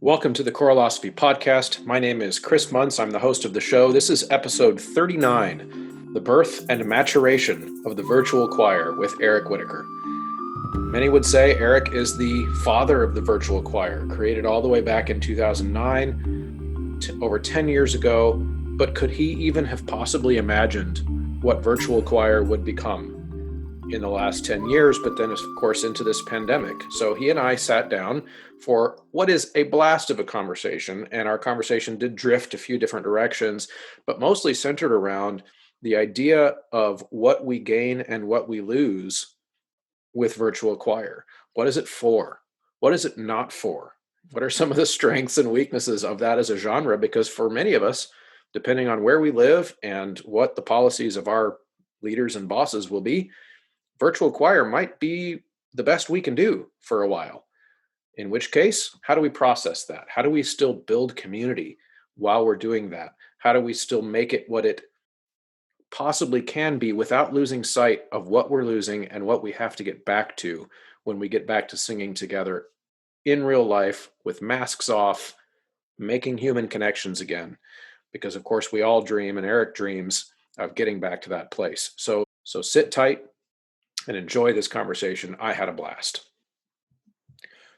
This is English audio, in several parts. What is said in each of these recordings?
Welcome to the Choralosophy Podcast. My name is Chris Muntz. I'm the host of the show. This is episode 39, The Birth and Maturation of the Virtual Choir with Eric Whitacre. Many would say Eric is the father of the virtual choir, created all the way back in 2009, over 10 years ago, but could he even have possibly imagined what virtual choir would become in the last 10 years, but then, of course, into this pandemic? So he and I sat down for what is a blast of a conversation, and our conversation did drift a few different directions, but mostly centered around the idea of what we gain and what we lose with virtual choir. What is it for? What is it not for? What are some of the strengths and weaknesses of that as a genre? Because for many of us, depending on where we live and what the policies of our leaders and bosses will be, virtual choir might be the best we can do for a while. In which case, how do we process that? How do we still build community while we're doing that? How do we still make it what it possibly can be without losing sight of what we're losing and what we have to get back to when we get back to singing together in real life with masks off, making human connections again? Because of course we all dream, and Eric dreams of getting back to that place. So sit tight and enjoy this conversation. I had a blast.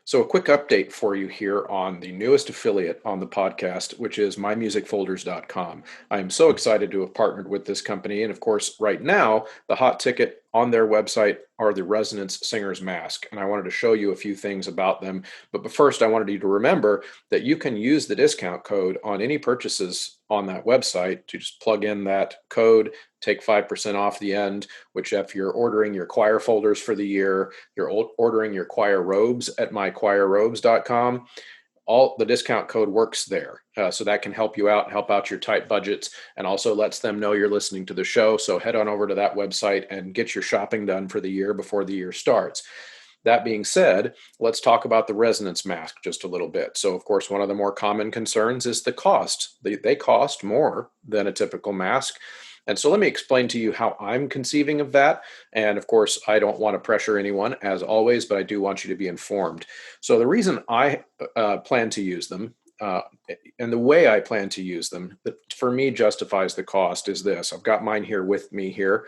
So, a quick update for you here on the newest affiliate on the podcast, which is mymusicfolders.com. I am so excited to have partnered with this company. And of course, right now, the hot ticket on their website are the Resonance Singer's Mask. And I wanted to show you a few things about them. But first, I wanted you to remember that you can use the discount code on any purchases on that website to just plug in that code, take 5% off the end, which if you're ordering your choir folders for the year, you're ordering your choir robes at mychoirrobes.com, all the discount code works there. So that can help you out, help out your tight budgets, and also lets them know you're listening to the show. So head on over to that website and get your shopping done for the year before the year starts. That being said, let's talk about the resonance mask just a little bit. So, of course, one of the more common concerns is the cost. They cost more than a typical mask. And so let me explain to you how I'm conceiving of that. And of course, I don't want to pressure anyone, as always, but I do want you to be informed. So the reason I plan to use them, and the way I plan to use them, that for me justifies the cost, is this. I've got mine here with me here.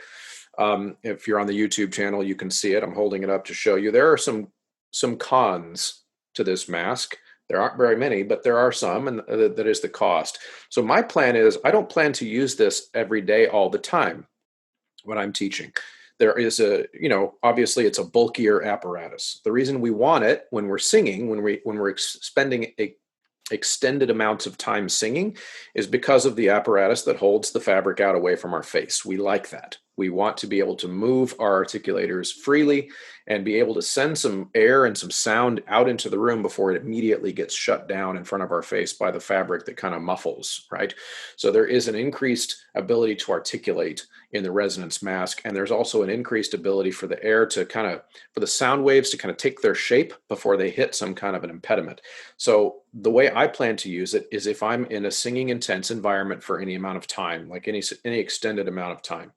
If you're on the YouTube channel, you can see it. I'm holding it up to show you. There are some cons to this mask. There aren't very many, but there are some, and that is the cost. So my plan is I don't plan to use this every day all the time when I'm teaching. There is obviously it's a bulkier apparatus. The reason we want it when we're singing, when we're spending extended amounts of time singing, is because of the apparatus that holds the fabric out away from our face. We like that. We want to be able to move our articulators freely and be able to send some air and some sound out into the room before it immediately gets shut down in front of our face by the fabric that kind of muffles, right? So there is an increased ability to articulate in the resonance mask, and there's also an increased ability for the air to for the sound waves to kind of take their shape before they hit some kind of an impediment. So the way I plan to use it is if I'm in a singing intense environment for any amount of time, like any extended amount of time.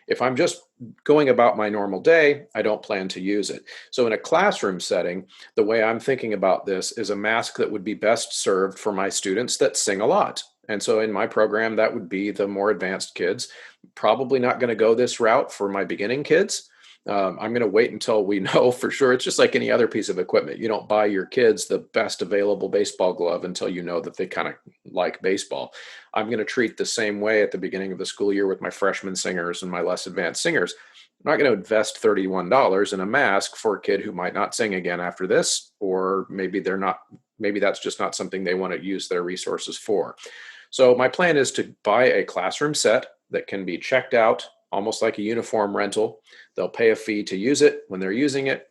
If I'm just going about my normal day, I don't plan to use it. So in a classroom setting, the way I'm thinking about this is a mask that would be best served for my students that sing a lot. And so in my program, that would be the more advanced kids. Probably not going to go this route for my beginning kids. I'm going to wait until we know for sure. It's just like any other piece of equipment. You don't buy your kids the best available baseball glove until you know that they kind of like baseball. I'm going to treat the same way at the beginning of the school year with my freshman singers and my less advanced singers. I'm not going to invest $31 in a mask for a kid who might not sing again after this, or maybe that's just not something they want to use their resources for. So my plan is to buy a classroom set that can be checked out almost like a uniform rental. They'll pay a fee to use it when they're using it.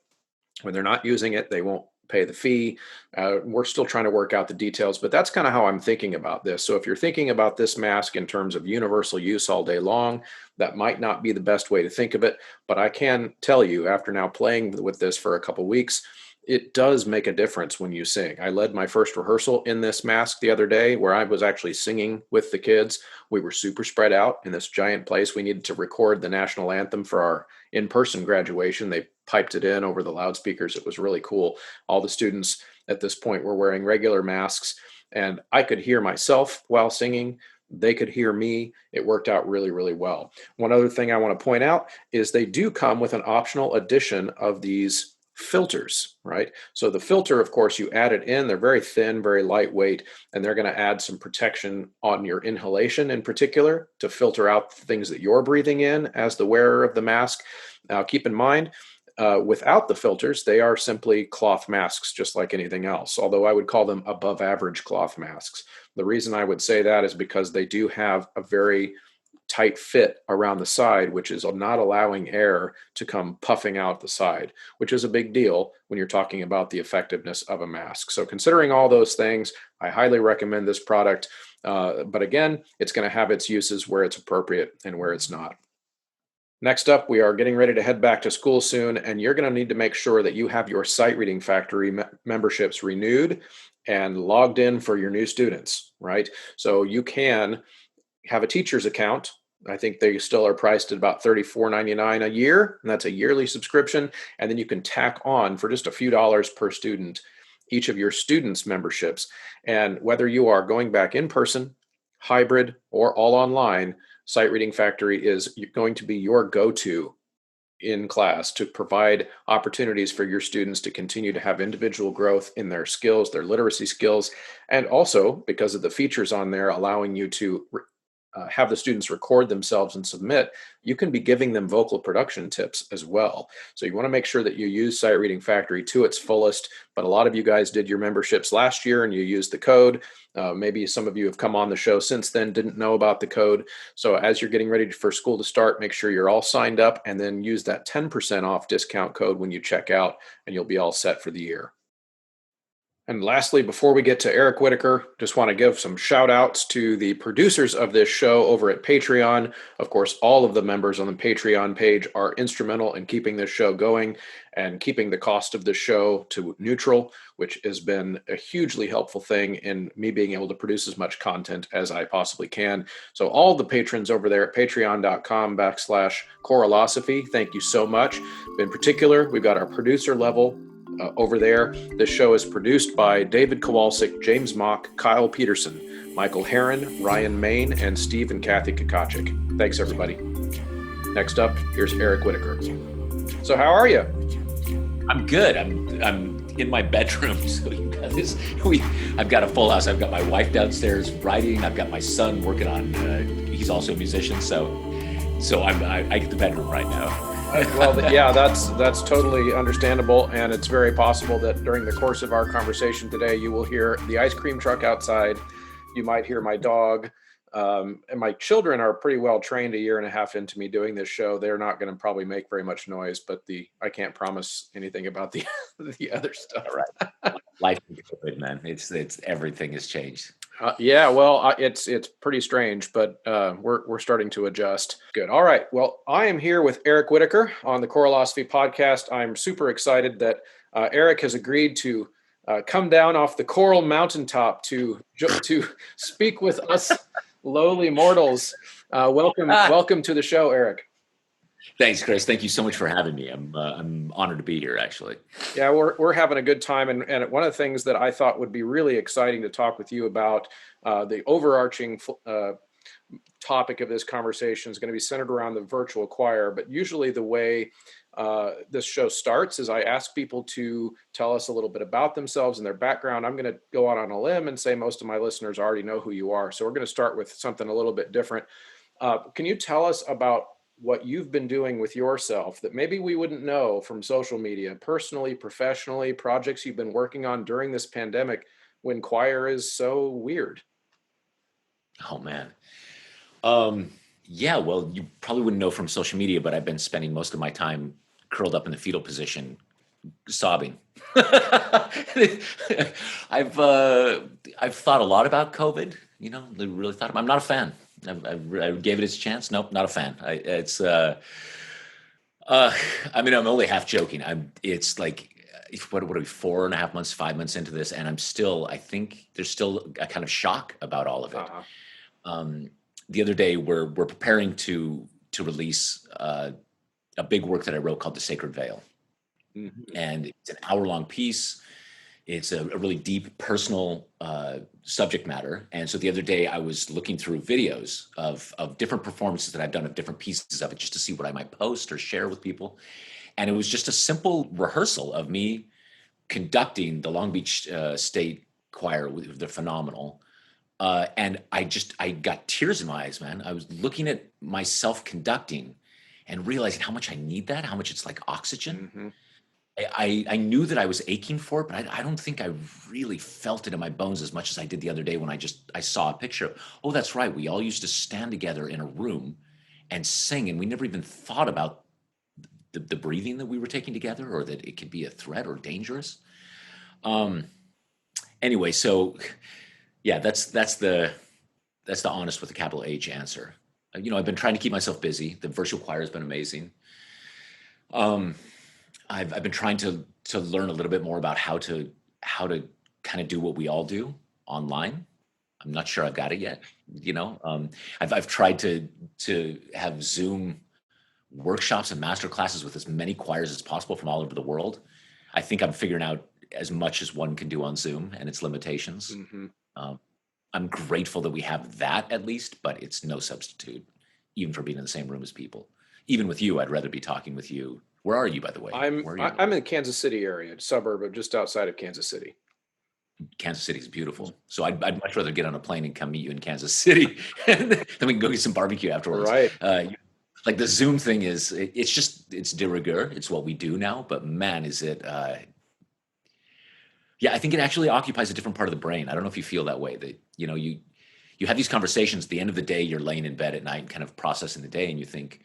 When they're not using it, they won't pay the fee. We're still trying to work out the details, but that's kind of how I'm thinking about this. So if you're thinking about this mask in terms of universal use all day long, that might not be the best way to think of it. But I can tell you, after now playing with this for a couple weeks, it does make a difference when you sing. I led my first rehearsal in this mask the other day where I was actually singing with the kids. We were super spread out in this giant place. We needed to record the national anthem for our in-person graduation. They piped it in over the loudspeakers. It was really cool. All the students at this point were wearing regular masks, and I could hear myself while singing. They could hear me. It worked out really, really well. One other thing I want to point out is they do come with an optional addition of these filters, right? So the filter, of course, you add it in. They're very thin, very lightweight, and they're going to add some protection on your inhalation in particular to filter out things that you're breathing in as the wearer of the mask. Now, keep in mind, without the filters, they are simply cloth masks, just like anything else, although I would call them above average cloth masks. The reason I would say that is because they do have a very tight fit around the side, which is not allowing air to come puffing out the side, which is a big deal when you're talking about the effectiveness of a mask. So considering all those things, I highly recommend this product. But again, it's going to have its uses where it's appropriate and where it's not. Next up, we are getting ready to head back to school soon, and you're going to need to make sure that you have your Sight Reading Factory memberships renewed and logged in for your new students, right? So you can have a teacher's account. I think they still are priced at about $34.99 a year, and that's a yearly subscription. And then you can tack on for just a few dollars per student each of your students' memberships. And whether you are going back in person, hybrid, or all online, Sight Reading Factory is going to be your go-to in class to provide opportunities for your students to continue to have individual growth in their skills, their literacy skills, and also because of the features on there allowing you to have the students record themselves and submit, you can be giving them vocal production tips as well. So you want to make sure that you use Sight Reading Factory to its fullest. But a lot of you guys did your memberships last year and you used the code. Maybe some of you have come on the show since then, didn't know about the code. So as you're getting ready for school to start, make sure you're all signed up and then use that 10% off discount code when you check out, and you'll be all set for the year. And lastly, before we get to Eric Whitacre, just want to give some shout outs to the producers of this show over at Patreon. Of course, all of the members on the Patreon page are instrumental in keeping this show going and keeping the cost of the show to neutral, which has been a hugely helpful thing in me being able to produce as much content as I possibly can. So all the patrons over there at patreon.com/choralosophy, thank you so much. In particular, we've got our producer level over there. This show is produced by David Kowalczyk, James Mock, Kyle Peterson, Michael Herron, Ryan Main, and Steve and Kathy Kakachik. Thanks, everybody. Next up, here's Eric Whitacre. So how are you? I'm good. I'm in my bedroom. So you got this. I've got a full house. I've got my wife downstairs writing. I've got my son working on. He's also a musician. So I get the bedroom right now. Well, yeah, that's totally understandable, and it's very possible that during the course of our conversation today, you will hear the ice cream truck outside. You might hear my dog, and my children are pretty well trained. A year and a half into me doing this show, they're not going to probably make very much noise, but I can't promise anything about the other stuff. All right, life is good, man. It's everything has changed. Yeah, well, it's pretty strange, but we're starting to adjust. Good. All right. Well, I am here with Eric Whitacre on the Choralosophy podcast. I'm super excited that Eric has agreed to come down off the Coral Mountaintop to speak with us lowly mortals. Welcome to the show, Eric. Thanks, Chris. Thank you so much for having me. I'm honored to be here, actually. Yeah, we're having a good time, and one of the things that I thought would be really exciting to talk with you about, the overarching topic of this conversation is going to be centered around the virtual choir. But usually, the way this show starts is I ask people to tell us a little bit about themselves and their background. I'm going to go out on a limb and say most of my listeners already know who you are, so we're going to start with something a little bit different. Can you tell us about what you've been doing with yourself that maybe we wouldn't know from social media, personally, professionally, projects you've been working on during this pandemic when choir is so weird? Oh, man. Yeah, well, you probably wouldn't know from social media, but I've been spending most of my time curled up in the fetal position, sobbing. I've thought a lot about COVID, really thought. I'm not a fan. I gave it its chance. Nope, not a fan. I'm only half joking. It's like, what are we, 4.5 months, 5 months into this, and I think there's still a kind of shock about all of it. The other day, we're preparing to release a big work that I wrote called The Sacred Veil. Mm-hmm. And it's an hour-long piece. It's a really deep personal subject matter. And so the other day I was looking through videos of different performances that I've done of different pieces of it, just to see what I might post or share with people. And it was just a simple rehearsal of me conducting the Long Beach State Choir. They're phenomenal. And I got tears in my eyes, man. I was looking at myself conducting and realizing how much I need that, how much it's like oxygen. Mm-hmm. I knew that I was aching for it, but I don't think I really felt it in my bones as much as I did the other day when I saw a picture of, oh, that's right. We all used to stand together in a room and sing, and we never even thought about the breathing that we were taking together, or that it could be a threat or dangerous. Um, anyway, so yeah, that's the honest with a capital H answer. I've been trying to keep myself busy. The virtual choir has been amazing. Um, I've been trying to learn a little bit more about how to kind of do what we all do online. I'm not sure I've got it yet. I've tried to have Zoom workshops and master classes with as many choirs as possible from all over the world. I think I'm figuring out as much as one can do on Zoom and its limitations. Mm-hmm. I'm grateful that we have that at least, but it's no substitute, even for being in the same room as people. Even with you, I'd rather be talking with you. Where are you, by the way? Where are you? I'm in the Kansas City area, suburb of just outside of Kansas City. Kansas City is beautiful. So I'd much rather get on a plane and come meet you in Kansas City, and then we can go get some barbecue afterwards. Right. Like the Zoom thing it's de rigueur. It's what we do now. But man, is it? Yeah, I think it actually occupies a different part of the brain. I don't know if you feel that way. That you have these conversations. At the end of the day, you're laying in bed at night and kind of processing the day, and you think,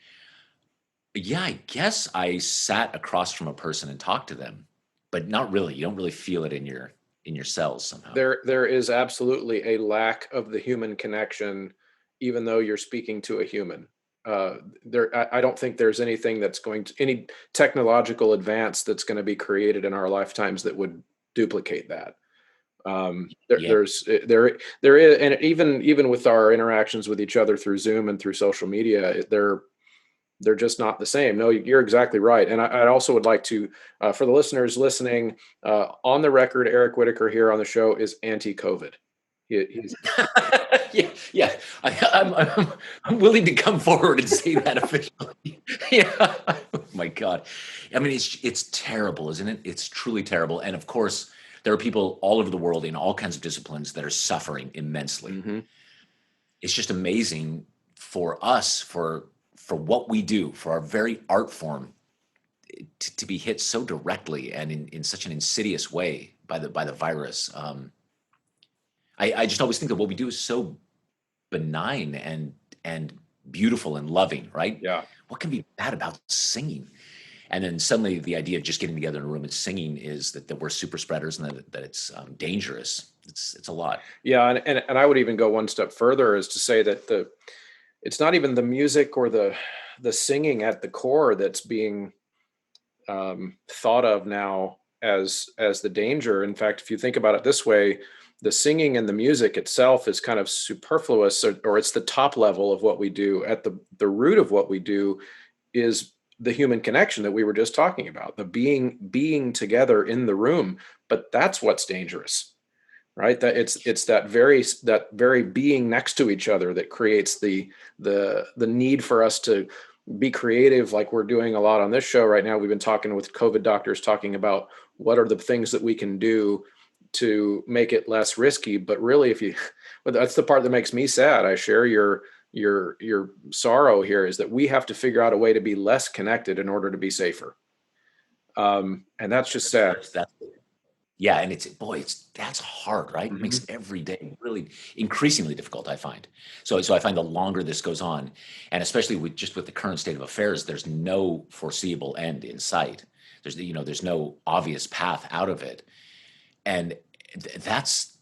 yeah, I guess I sat across from a person and talked to them, but not really. You don't really feel it in your cells somehow. There is absolutely a lack of the human connection, even though you're speaking to a human. I don't think there's anything any technological advance that's going to be created in our lifetimes that would duplicate that. Yeah. There is, and even with our interactions with each other through Zoom and through social media, they're just not the same. No, you're exactly right. And I also would like to, for the listeners listening, on the record, Eric Whitacre here on the show is anti-COVID. He's yeah. I'm willing to come forward and say that officially. Yeah. Oh my God. I mean, it's terrible, isn't it? It's truly terrible. And of course, there are people all over the world in all kinds of disciplines that are suffering immensely. Mm-hmm. It's just amazing for us, for what we do, for our very art form, to be hit so directly and in such an insidious way by the virus. I just always think that what we do is so benign and beautiful and loving, right? Yeah. What can be bad about singing? And then suddenly the idea of just getting together in a room and singing is that we're super spreaders and that it's dangerous. It's a lot. Yeah. And I would even go one step further, is to say that it's not even the music or the singing at the core that's being thought of now as the danger. In fact, if you think about it this way, the singing and the music itself is kind of superfluous, or it's the top level of what we do. At the root of what we do is the human connection that we were just talking about, the being together in the room. But that's what's dangerous, right? That it's that very being next to each other that creates the need for us to be creative, like we're doing a lot on this show right now. We've been talking with COVID doctors, talking about what are the things that we can do to make it less risky. But really, that's the part that makes me sad. I share your sorrow here, is that we have to figure out a way to be less connected in order to be safer. And that's just sad. Yeah, and that's hard, right? Mm-hmm. It makes every day really increasingly difficult, I find. So I find the longer this goes on, and especially with the current state of affairs, there's no foreseeable end in sight. There's no obvious path out of it, and that's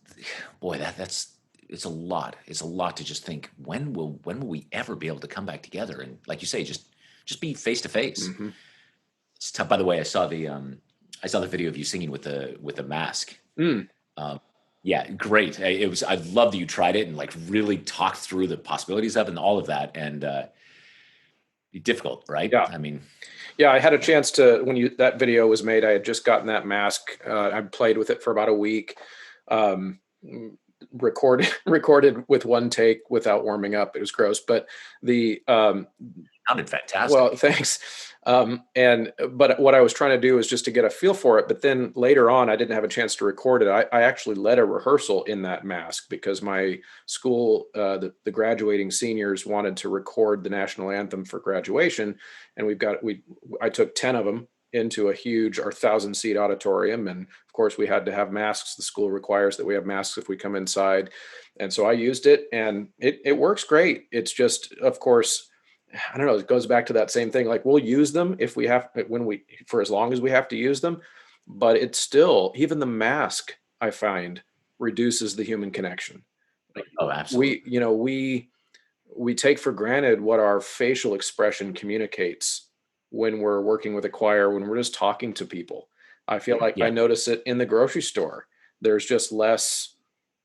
it's a lot. It's a lot to just think, when will we ever be able to come back together and, like you say, just be face to face. It's tough. By the way, I saw the video of you singing with the mask. Yeah, great. I love that you tried it and like really talked through the possibilities of it and all of that. And difficult, right? Yeah. I mean, Yeah, I had a chance to when that video was made. I had just gotten that mask. I played with it for about a week. Um, recorded with one take without warming up. It was gross, but the Sounded well, fantastic. thanks. But what I was trying to do is just to get a feel for it. But then later on, I didn't have a chance to record it. I actually led a rehearsal in that mask because my school, the graduating seniors wanted to record the national anthem for graduation, and I took 10 of them into a huge or 1,000 seat auditorium, and of course we had to have masks. The school requires that we have masks if we come inside, and so I used it, and it works great. It's just, of course, I don't know, it goes back to that same thing. Like we'll use them if we have, for as long as we have to use them, but it's still, even the mask I find reduces the human connection. Like Oh, absolutely. we take for granted what our facial expression communicates when we're working with a choir, when we're just talking to people. I feel like I Yeah. notice it in the grocery store. There's just less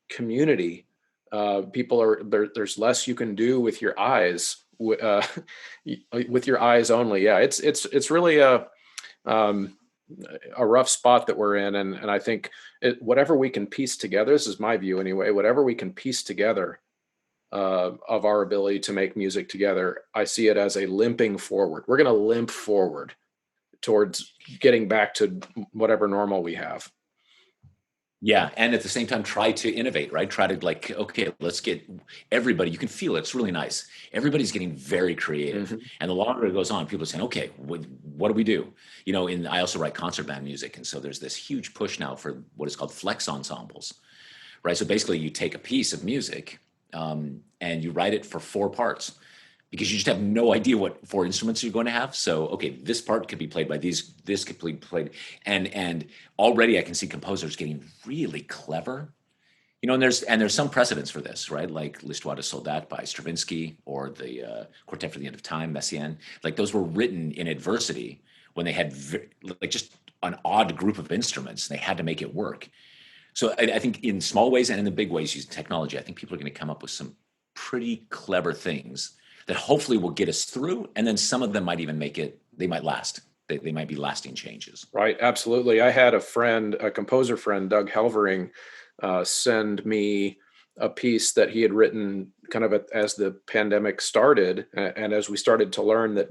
community. There's less you can do with your eyes, with your eyes only. Yeah, it's really um, a rough spot that we're in, and I think whatever we can piece together. This is my view anyway. Whatever we can piece together of our ability to make music together, I see it as a limping forward. We're going to limp forward towards getting back to whatever normal we have. Yeah, and at the same time, try to innovate, right? Try to like, okay, let's get everybody. You can feel it. It's really nice. Everybody's getting very creative, Mhm. and the longer it goes on, people are saying, okay, what do we do? And I also write concert band music, and so there's this huge push now for what is called flex ensembles, right? So basically, you take a piece of music, and you write it for four parts, because you just have no idea what four instruments you're going to have. So, okay, this part could be played by these, this could be played, and already I can see composers getting really clever. And there's some precedents for this, right? Like L'Histoire de Soldat by Stravinsky, or the Quartet for the End of Time, Messiaen. Like those were written in adversity when they had like just an odd group of instruments. They had to make it work. So I think in small ways and in the big ways using technology, I think people are going to come up with some pretty clever things that hopefully will get us through. And then some of them might even they might last. They might be lasting changes. Right, absolutely. I had a composer friend, Doug Helvering, send me a piece that he had written kind of as the pandemic started, and as we started to learn that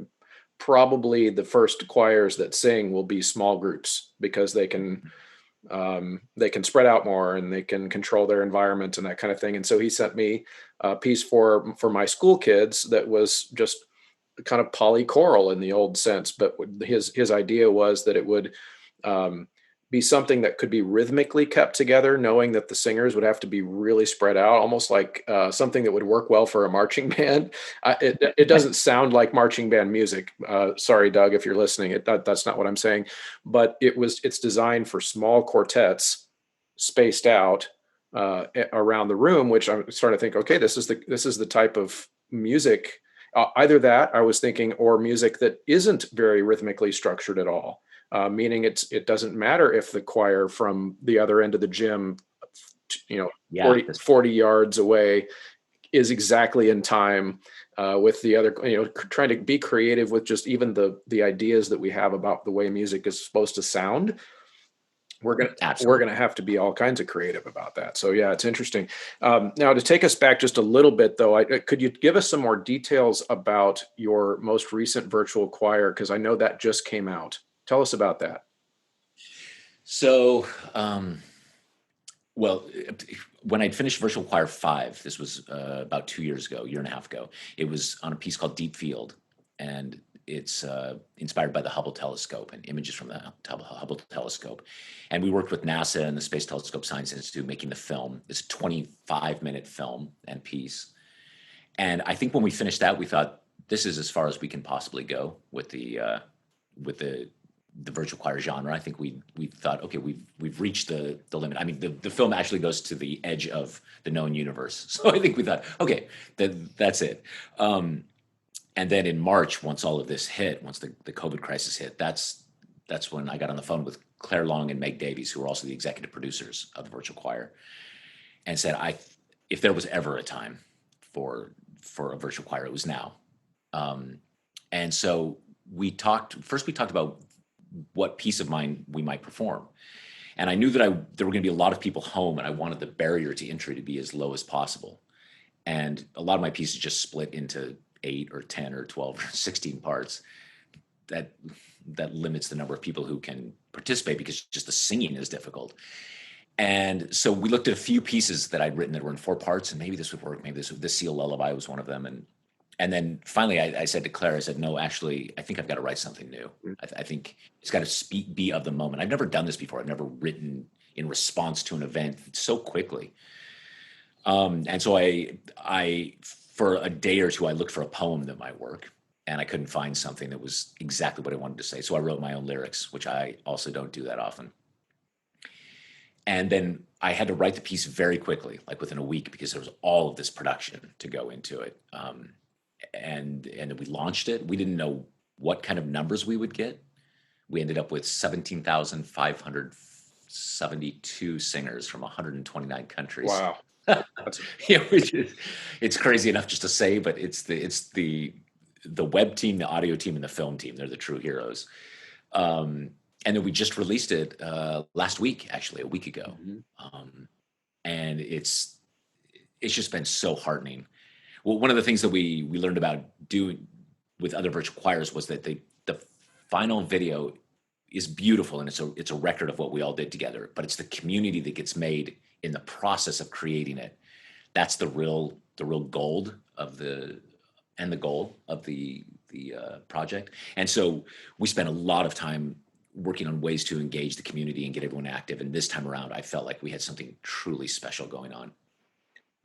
probably the first choirs that sing will be small groups because they can spread out more and they can control their environment and that kind of thing. And so he sent me a piece for my school kids that was just kind of polychoral in the old sense, but his idea was that it would um, be something that could be rhythmically kept together, knowing that the singers would have to be really spread out, almost like something that would work well for a marching band. It doesn't sound like marching band music. Sorry, Doug, if you're listening. That's not what I'm saying, but it's designed for small quartets spaced out around the room, which I'm starting to think, okay, this is the type of music. Either that I was thinking, or music that isn't very rhythmically structured at all, meaning it doesn't matter if the choir from the other end of the gym, you know, Yeah. 40 yards away, is exactly in time with the other, trying to be creative with just even the ideas that we have about the way music is supposed to sound. We're Absolutely. gonna have to be all kinds of creative about that. So yeah, it's interesting. Now to take us back just a little bit, though, could you give us some more details about your most recent virtual choir? Because I know that just came out. Tell us about that. So, well, when I'd finished Virtual Choir 5, this was about 2 years ago, year and a half ago, it was on a piece called Deep Field. And it's inspired by the Hubble telescope and images from the Hubble telescope. And we worked with NASA and the Space Telescope Science Institute making the film. It's a 25-minute film and piece. And I think when we finished that, we thought this is as far as we can possibly go with the virtual choir genre. I think we thought, okay, we've reached the limit. I mean, the film actually goes to the edge of the known universe. So I think we thought, okay, that's it. And then in March, once all of this hit, once the COVID crisis hit, that's when I got on the phone with Claire Long and Meg Davies, who are also the executive producers of the virtual choir, and said, if there was ever a time for a virtual choir, it was now. And so we talked about what piece of mine we might perform. And I knew that there were going to be a lot of people home, and I wanted the barrier to entry to be as low as possible. And a lot of my pieces just split into 8 or 10 or 12 or 16 parts. That limits the number of people who can participate because just the singing is difficult. And so we looked at a few pieces that I'd written that were in 4 parts, and maybe this would work. Maybe this Seal Lullaby was one of them. And then finally I said to Claire, I said, no, actually, I think I've got to write something new. I think it's got to be of the moment. I've never done this before. I've never written in response to an event so quickly. And so I, for a day or two, I looked for a poem that might work, and I couldn't find something that was exactly what I wanted to say. So I wrote my own lyrics, which I also don't do that often. And then I had to write the piece very quickly, like within a week, because there was all of this production to go into it. And we launched it. We didn't know what kind of numbers we would get. We ended up with 17,572 singers from 129 countries. Wow. It's crazy enough just to say, but it's the web team, the audio team, and the film team. They're the true heroes. And then we just released it last week, actually, a week ago. And it's just been so heartening. Well, one of the things that we learned about doing with other virtual choirs was that the final video is beautiful, and it's a record of what we all did together, but it's the community that gets made in the process of creating it. That's the real gold of the goal of the project. And so we spent a lot of time working on ways to engage the community and get everyone active. And this time around, I felt like we had something truly special going on.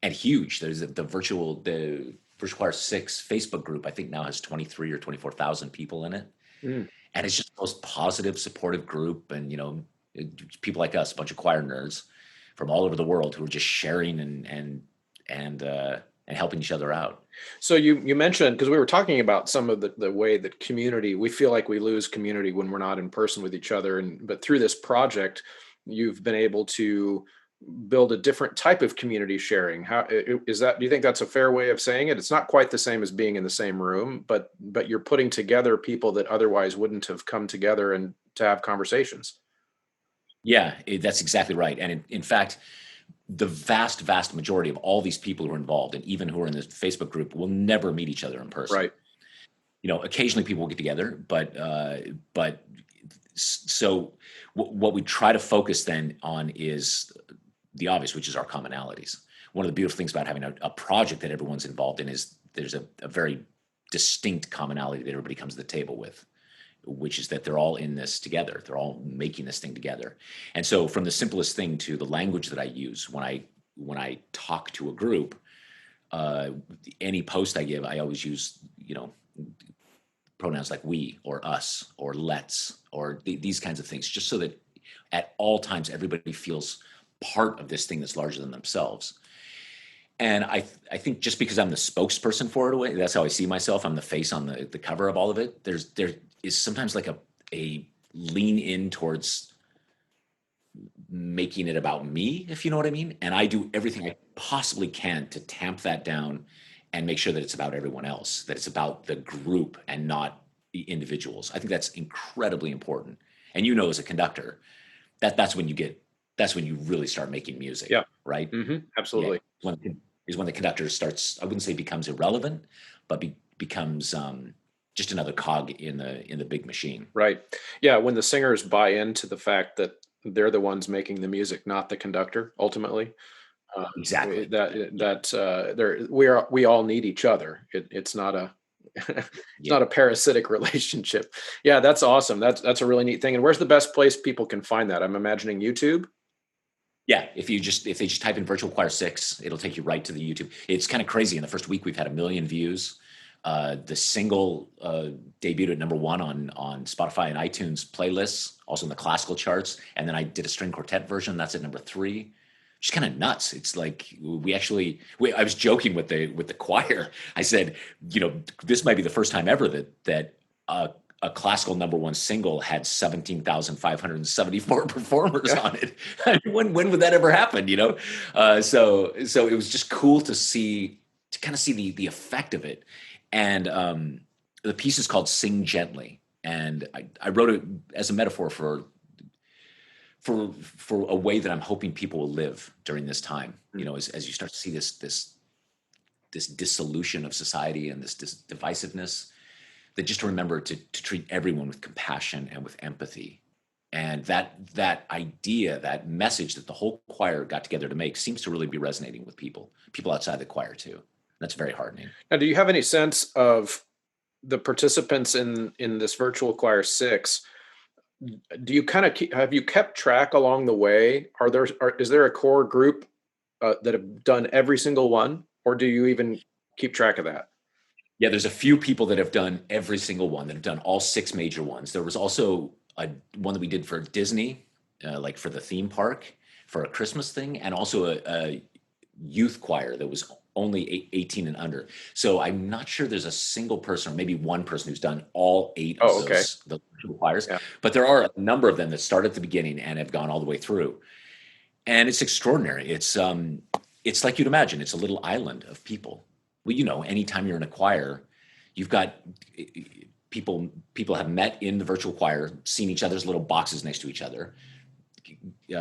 And huge. There's the Virtual Choir 6 Facebook group, I think now has 23 or 24,000 people in it. And it's just the most positive, supportive group. And, people like us, a bunch of choir nerds from all over the world who are just sharing and helping each other out. So you mentioned, because we were talking about some of the way that community, we feel like we lose community when we're not in person with each other. But through this project, you've been able to build a different type of community sharing. How is that? Do you think that's a fair way of saying it? It's not quite the same as being in the same room, but you're putting together people that otherwise wouldn't have come together and to have conversations. Yeah, that's exactly right. And in fact, the vast majority of all these people who are involved, and even who are in this Facebook group, will never meet each other in person. Right. Occasionally people will get together, but so what we try to focus then on is the obvious, which is our commonalities. One of the beautiful things about having a project that everyone's involved in is there's a very distinct commonality that everybody comes to the table with, which is that they're all in this together. They're all making this thing together. And so from the simplest thing to the language that I use when I talk to a group, any post I give, I always use, pronouns like we or us or let's or these kinds of things, just so that at all times everybody feels part of this thing that's larger than themselves. And I think just because I'm the spokesperson for it, that's how I see myself. I'm the face on the cover of all of it. There is sometimes like a lean in towards making it about me, if you know what I mean. And I do everything I possibly can to tamp that down and make sure that it's about everyone else, that it's about the group and not the individuals. I think that's incredibly important. And as a conductor, that's when you really start making music. Yeah. Right. Absolutely. Yeah. When the conductor starts, I wouldn't say becomes irrelevant, but becomes just another cog in the big machine. Right. Yeah. When the singers buy into the fact that they're the ones making the music, not the conductor, ultimately. Exactly. We all need each other. It's not a not a parasitic relationship. Yeah, that's awesome. That's a really neat thing. And where's the best place people can find that? I'm imagining YouTube. Yeah, if they just type in Virtual Choir 6, it'll take you right to the YouTube. It's kind of crazy. In the first week, we've had 1 million views. The single debuted at #1 on Spotify and iTunes playlists, also in the classical charts. And then I did a string quartet version. That's at #3. Just kind of nuts. It's like I was joking with the choir. I said, this might be the first time ever that a classical #1 single had 17,574 performers on it. I mean, when would that ever happen? So it was just cool to kind of see the effect of it. And the piece is called Sing Gently. And I wrote it as a metaphor for a way that I'm hoping people will live during this time. You know, as you start to see this dissolution of society and this divisiveness, that just to remember to treat everyone with compassion and with empathy. And that idea, that message that the whole choir got together to make seems to really be resonating with people outside the choir too. That's very heartening. Now, do you have any sense of the participants in this virtual choir 6? Do you kind of have you kept track along the way? Is there a core group that have done every single one, or do you even keep track of that? Yeah, there's a few people that have done every single one, that have done all 6 major ones. There was also one that we did for Disney, like for the theme park, for a Christmas thing, and also a youth choir that was only 18 and under. So I'm not sure there's a single person, or maybe one person, who's done all 8 of those choirs. Yeah. But there are a number of them that start at the beginning and have gone all the way through. And it's extraordinary. It's like you'd imagine. It's a little island of people. Well, you know, anytime you're in a choir, you've got people have met in the virtual choir, seen each other's little boxes next to each other,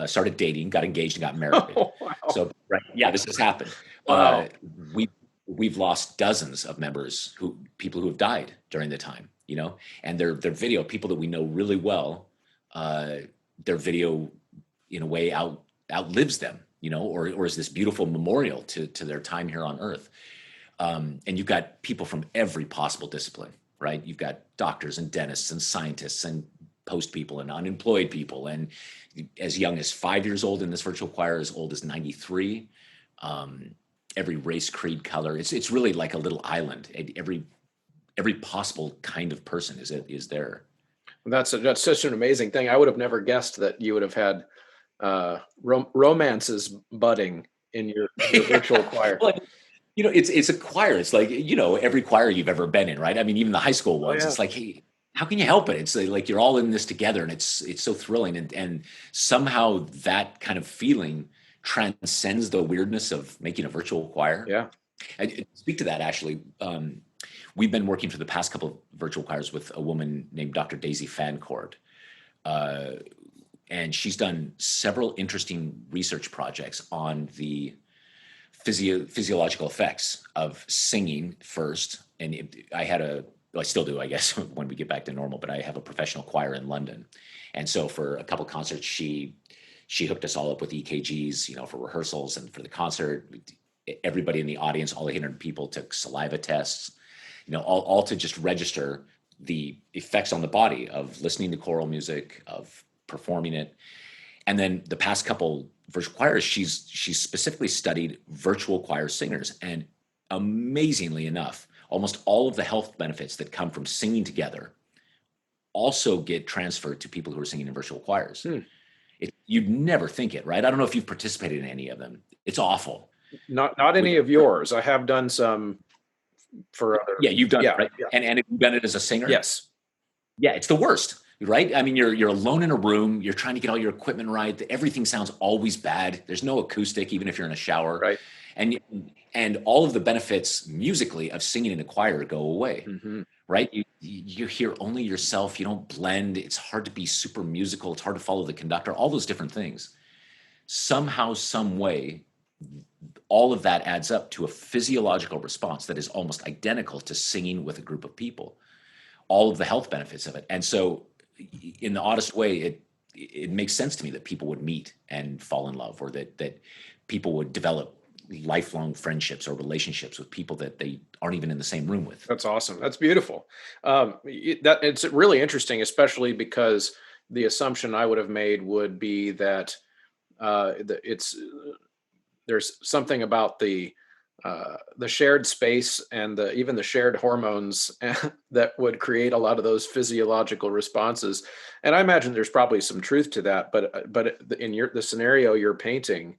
started dating, got engaged, and got married. Oh, wow. So, right, yeah, this has happened. Wow. We've lost dozens of members, people who have died during the time, you know, and their video, people that we know really well, their video in a way outlives them, you know, or is this beautiful memorial to their time here on earth. And you've got people from every possible discipline, right? You've got doctors and dentists and scientists and post people and unemployed people, and as young as 5 years old in this virtual choir, as old as 93. Every race, creed, color. It's really like a little island. Every possible kind of person is there. That's such an amazing thing. I would have never guessed that you would have had romances budding in your virtual choir. Well, you know, it's a choir. It's like, you know, every choir you've ever been in, right? I mean, even the high school ones. Oh, yeah. It's like, hey, how can you help it? It's like you're all in this together, and it's so thrilling, and somehow that kind of feeling transcends the weirdness of making a virtual choir. Yeah. I speak to that, actually. We've been working for the past couple of virtual choirs with a woman named Dr. Daisy Fancourt. And she's done several interesting research projects on the physiological effects of singing first. And I still do, I guess, when we get back to normal, but I have a professional choir in London. And so for a couple concerts, she hooked us all up with EKGs, you know, for rehearsals and for the concert. Everybody in the audience, all 800 people, took saliva tests, you know, all to just register the effects on the body of listening to choral music, of performing it. And then the past couple virtual choirs, she's specifically studied virtual choir singers. And amazingly enough, almost all of the health benefits that come from singing together also get transferred to people who are singing in virtual choirs. You'd never think it, right? I don't know if you've participated in any of them. It's awful. Not any of yours. I have done some for other. Yeah, you've done it, right? Yeah. And have you done it as a singer? Yes. Yeah, it's the worst, right? I mean, you're alone in a room. You're trying to get all your equipment right. Everything sounds always bad. There's no acoustic, even if you're in a shower. Right. And all of the benefits musically of singing in a choir go away, right? You hear only yourself. You don't blend. It's hard to be super musical. It's hard to follow the conductor. All those different things. Somehow, some way, all of that adds up to a physiological response that is almost identical to singing with a group of people. All of the health benefits of it. And so, in the oddest way, it makes sense to me that people would meet and fall in love, or that people would develop lifelong friendships or relationships with people that they aren't even in the same room with. That's awesome. That's beautiful. That it's really interesting, especially because the assumption I would have made would be that there's something about the shared space and even the shared hormones that would create a lot of those physiological responses. And I imagine there's probably some truth to that, but in the scenario you're painting,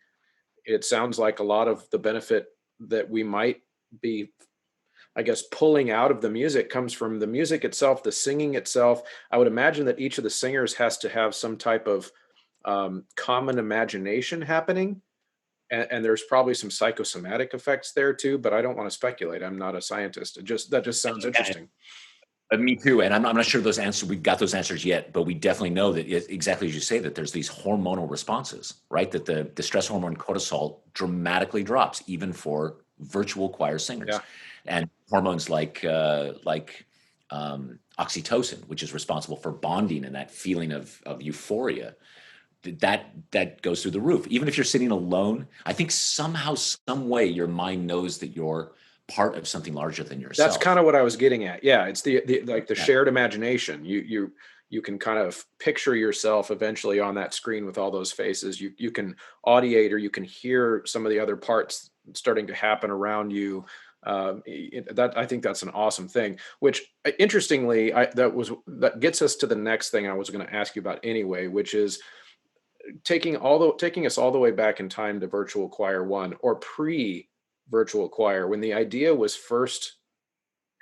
it sounds like a lot of the benefit that we might be, I guess, pulling out of the music comes from the music itself, the singing itself. I would imagine that each of the singers has to have some type of common imagination happening. And there's probably some psychosomatic effects there too, but I don't want to speculate. I'm not a scientist. That just sounds interesting. Me too. And I'm not sure those answers, we got those answers yet, but we definitely know that exactly as you say, that there's these hormonal responses, right? That the stress hormone cortisol dramatically drops even for virtual choir singers. Yeah. And hormones like oxytocin, which is responsible for bonding and that feeling of euphoria, that goes through the roof. Even if you're sitting alone, I think somehow, some way your mind knows that you're part of something larger than That's kind yourself. of what I was getting at. Yeah, it's the like the Yeah. shared imagination. You can kind of picture yourself eventually on that screen with all those faces. You can audiate, or you can hear some of the other parts starting to happen around you. That, I think that's an awesome thing. Which, interestingly, that gets us to the next thing I was going to ask you about anyway, which is taking us all the way back in time to virtual choir one, or pre virtual choir, when the idea was first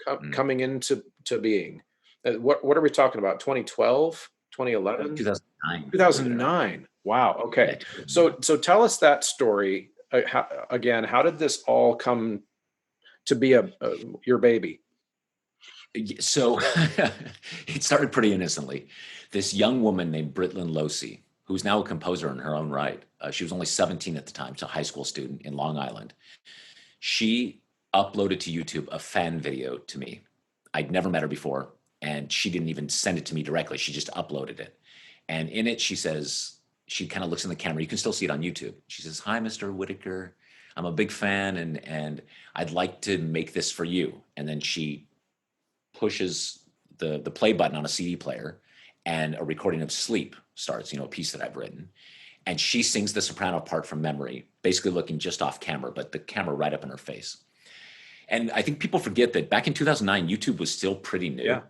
Mm. coming into being. What are we talking about? 2012, 2011, 2009, believe it or not. 2009. Wow. Yeah, Okay. 2009. So tell us that story. How did this all come to be your baby? So it started pretty innocently. This young woman named Britlin Losey, who's now a composer in her own right. She was only 17 at the time, so a high school student in Long Island. She uploaded to YouTube a fan video to me. I'd never met her before, and she didn't even send it to me directly. She just uploaded it. And in it, she says, she kind of looks in the camera. You can still see it on YouTube. She says, "Hi, Mr. Whitacre. I'm a big fan, and I'd like to make this for you." And then she pushes the play button on a CD player, and a recording of Sleep starts, a piece that I've written. And she sings the soprano part from memory, basically looking just off camera, but the camera right up in her face. And I think people forget that back in 2009, YouTube was still pretty Yeah. new.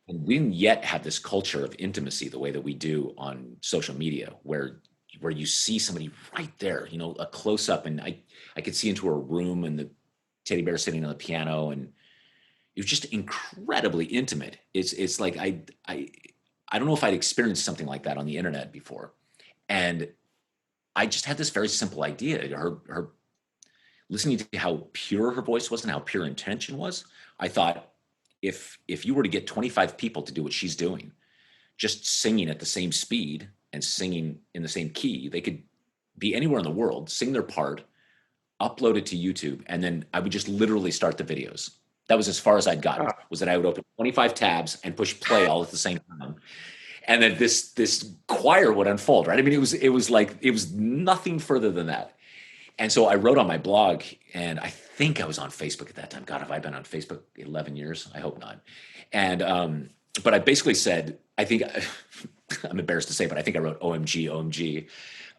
And we didn't yet have this culture of intimacy the way that we do on social media, where you see somebody right there, a close up, and I could see into her room and the teddy bear sitting on the piano, and it was just incredibly intimate. It's like I don't know if I'd experienced something like that on the internet before. And I just had this very simple idea. Her listening to how pure her voice was and how pure intention was. I thought, if you were to get 25 people to do what she's doing, just singing at the same speed and singing in the same key, they could be anywhere in the world, sing their part, upload it to YouTube, and then I would just literally start the videos. That was as far as I'd gotten, Ah, was that I would open 25 tabs and push play all at the same time. And then this choir would unfold, right? I mean, it was nothing further than that. And so I wrote on my blog, and I think I was on Facebook at that time. God, have I been on Facebook 11 years? I hope not. And but I basically said, I think I'm embarrassed to say, but I think I wrote OMG, OMG.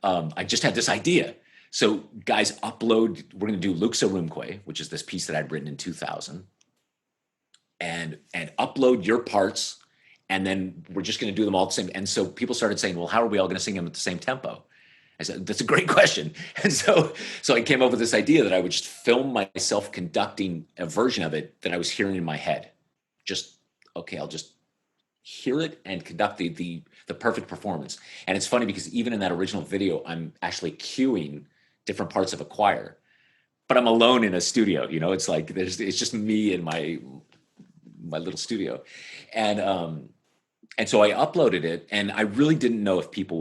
I just had this idea. So guys, upload. We're going to do Luxa Rumque, which is this piece that I'd written in 2000, and upload your parts, and then we're just going to do them all the same. And so people started saying, well, how are we all going to sing them at the same tempo? I said, that's a great question. And so I came up with this idea that I would just film myself conducting a version of it that I was hearing in my head. Just, okay, I'll just hear it and conduct the perfect performance. And it's funny because even in that original video, I'm actually cueing different parts of a choir, but I'm alone in a studio. It's like it's just me in my little studio. And so I uploaded it, and I really didn't know if people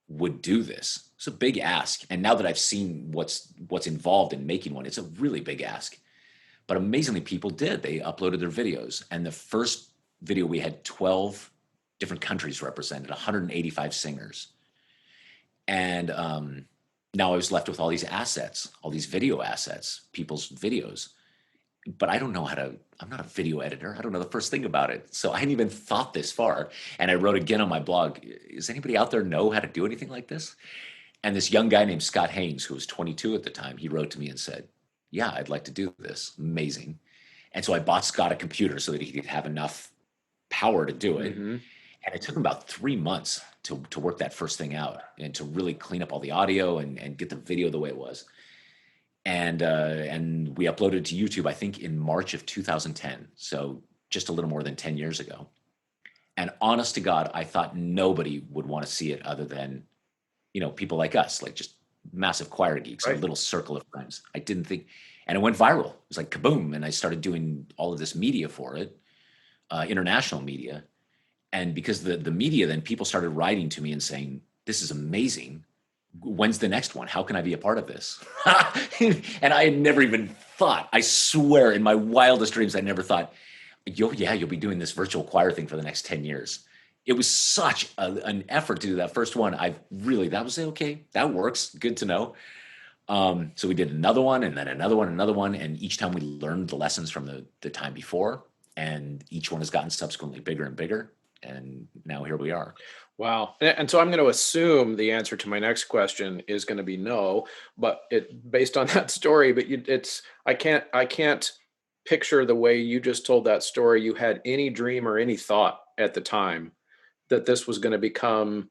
would do this. It's a big ask. And now that I've seen what's involved in making one, it's a really big ask. But amazingly, people did. They uploaded their videos. And the first video, we had 12 different countries represented, 185 singers. And now I was left with all these assets, all these video assets, people's videos. But I don't know I'm not a video editor. I don't know the first thing about it. So I hadn't even thought this far. And I wrote again on my blog, does anybody out there know how to do anything like this? And this young guy named Scott Haynes, who was 22 at the time, he wrote to me and said, yeah, I'd like to do this. Amazing. And so I bought Scott a computer so that he could have enough power to do it. mm-hmm. And it took him about 3 months to work that first thing out and to really clean up all the audio and get the video the way it was. And we uploaded to YouTube, I think, in March of 2010. So just a little more than 10 years ago. And honest to God, I thought nobody would want to see it other than, people like us, like just massive choir geeks, a Right. little circle of friends. I didn't think, and it went viral. It was like kaboom. And I started doing all of this media for it. international media. And because the media, then people started writing to me and saying, this is amazing. When's the next one? How can I be a part of this? And I had never even thought, I swear in my wildest dreams, I never thought, you'll be doing this virtual choir thing for the next 10 years. It was such an effort to do that first one. That was okay. That works. Good to know. So we did another one and then another one, another one. And each time we learned the lessons from the time before, and each one has gotten subsequently bigger and bigger. And now here we are. Wow. And so I'm going to assume the answer to my next question is going to be no, but based on that story, but I can't picture the way you just told that story. You had any dream or any thought at the time that this was going to become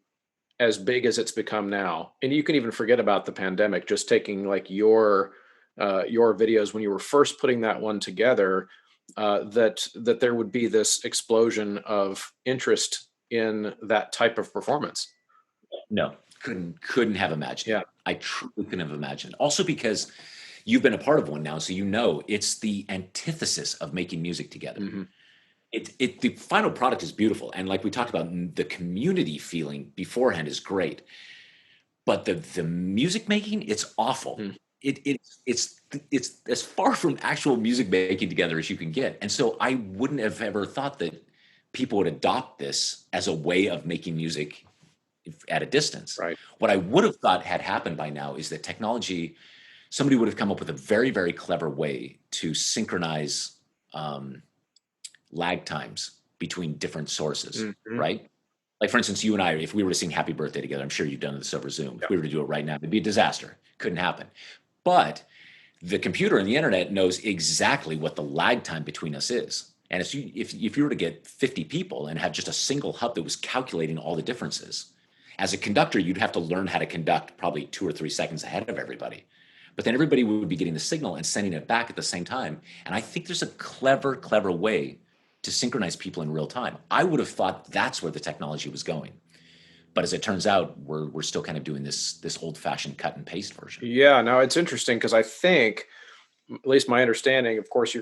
as big as it's become now. And you can even forget about the pandemic, just taking like your videos when you were first putting that one together, that there would be this explosion of interest in that type of performance. No, couldn't have imagined. Yeah. I truly couldn't have imagined. Also because you've been a part of one now, so it's the antithesis of making music together. Mm-hmm. The final product is beautiful, and like we talked about, the community feeling beforehand is great, but the music making, it's awful. Mm. It's as far from actual music making together as you can get. And so I wouldn't have ever thought that people would adopt this as a way of making music at a distance. Right. What I would have thought had happened by now is that somebody would have come up with a very, very clever way to synchronize lag times between different sources, Mm-hmm. right? Like, for instance, you and I, if we were to sing Happy Birthday together, I'm sure you've done this over Zoom. If we were to do it right now, it'd be a disaster. Couldn't happen. But the computer and the internet knows exactly what the lag time between us is. And if you were to get 50 people and have just a single hub that was calculating all the differences, as a conductor, you'd have to learn how to conduct probably 2 or 3 seconds ahead of everybody. But then everybody would be getting the signal and sending it back at the same time. And I think there's a clever way to synchronize people in real time. I would have thought that's where the technology was going. But as it turns out, we're still kind of doing this old-fashioned cut and paste version. Yeah, no, it's interesting because I think, at least my understanding, of course,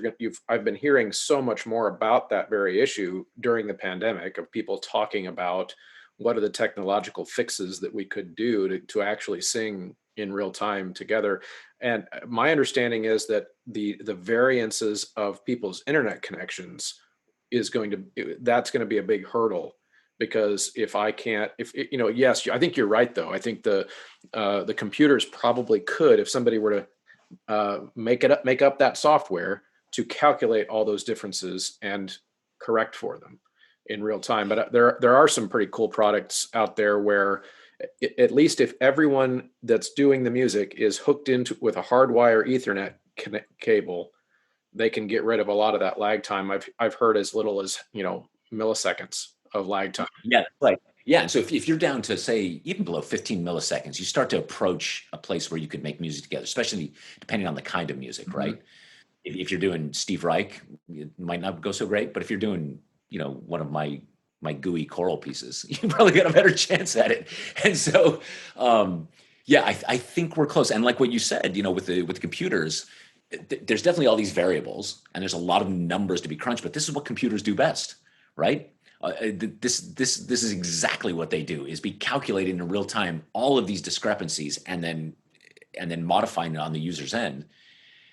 I've been hearing so much more about that very issue during the pandemic, of people talking about what are the technological fixes that we could do to actually sing in real time together. And my understanding is that the variances of people's internet connections that's going to be a big hurdle, because if yes, I think you're right though. I think the computers probably could, if somebody were to make up that software to calculate all those differences and correct for them in real time. But there are some pretty cool products out there where, at least if everyone that's doing the music is hooked into with a hardwire Ethernet cable, they can get rid of a lot of that lag time. I've heard as little as milliseconds of lag time. Yeah, right. Yeah, and so if you're down to, say, even below 15 milliseconds, you start to approach a place where you could make music together, especially depending on the kind of music, Mm-hmm. right? If you're doing Steve Reich, it might not go so great, but if you're doing, one of my gooey choral pieces, you probably got a better chance at it. And so, I think we're close. And like what you said, with the computers, there's definitely all these variables, and there's a lot of numbers to be crunched. But this is what computers do best, right? This is exactly what they do: is be calculating in real time all of these discrepancies, and then modifying it on the user's end.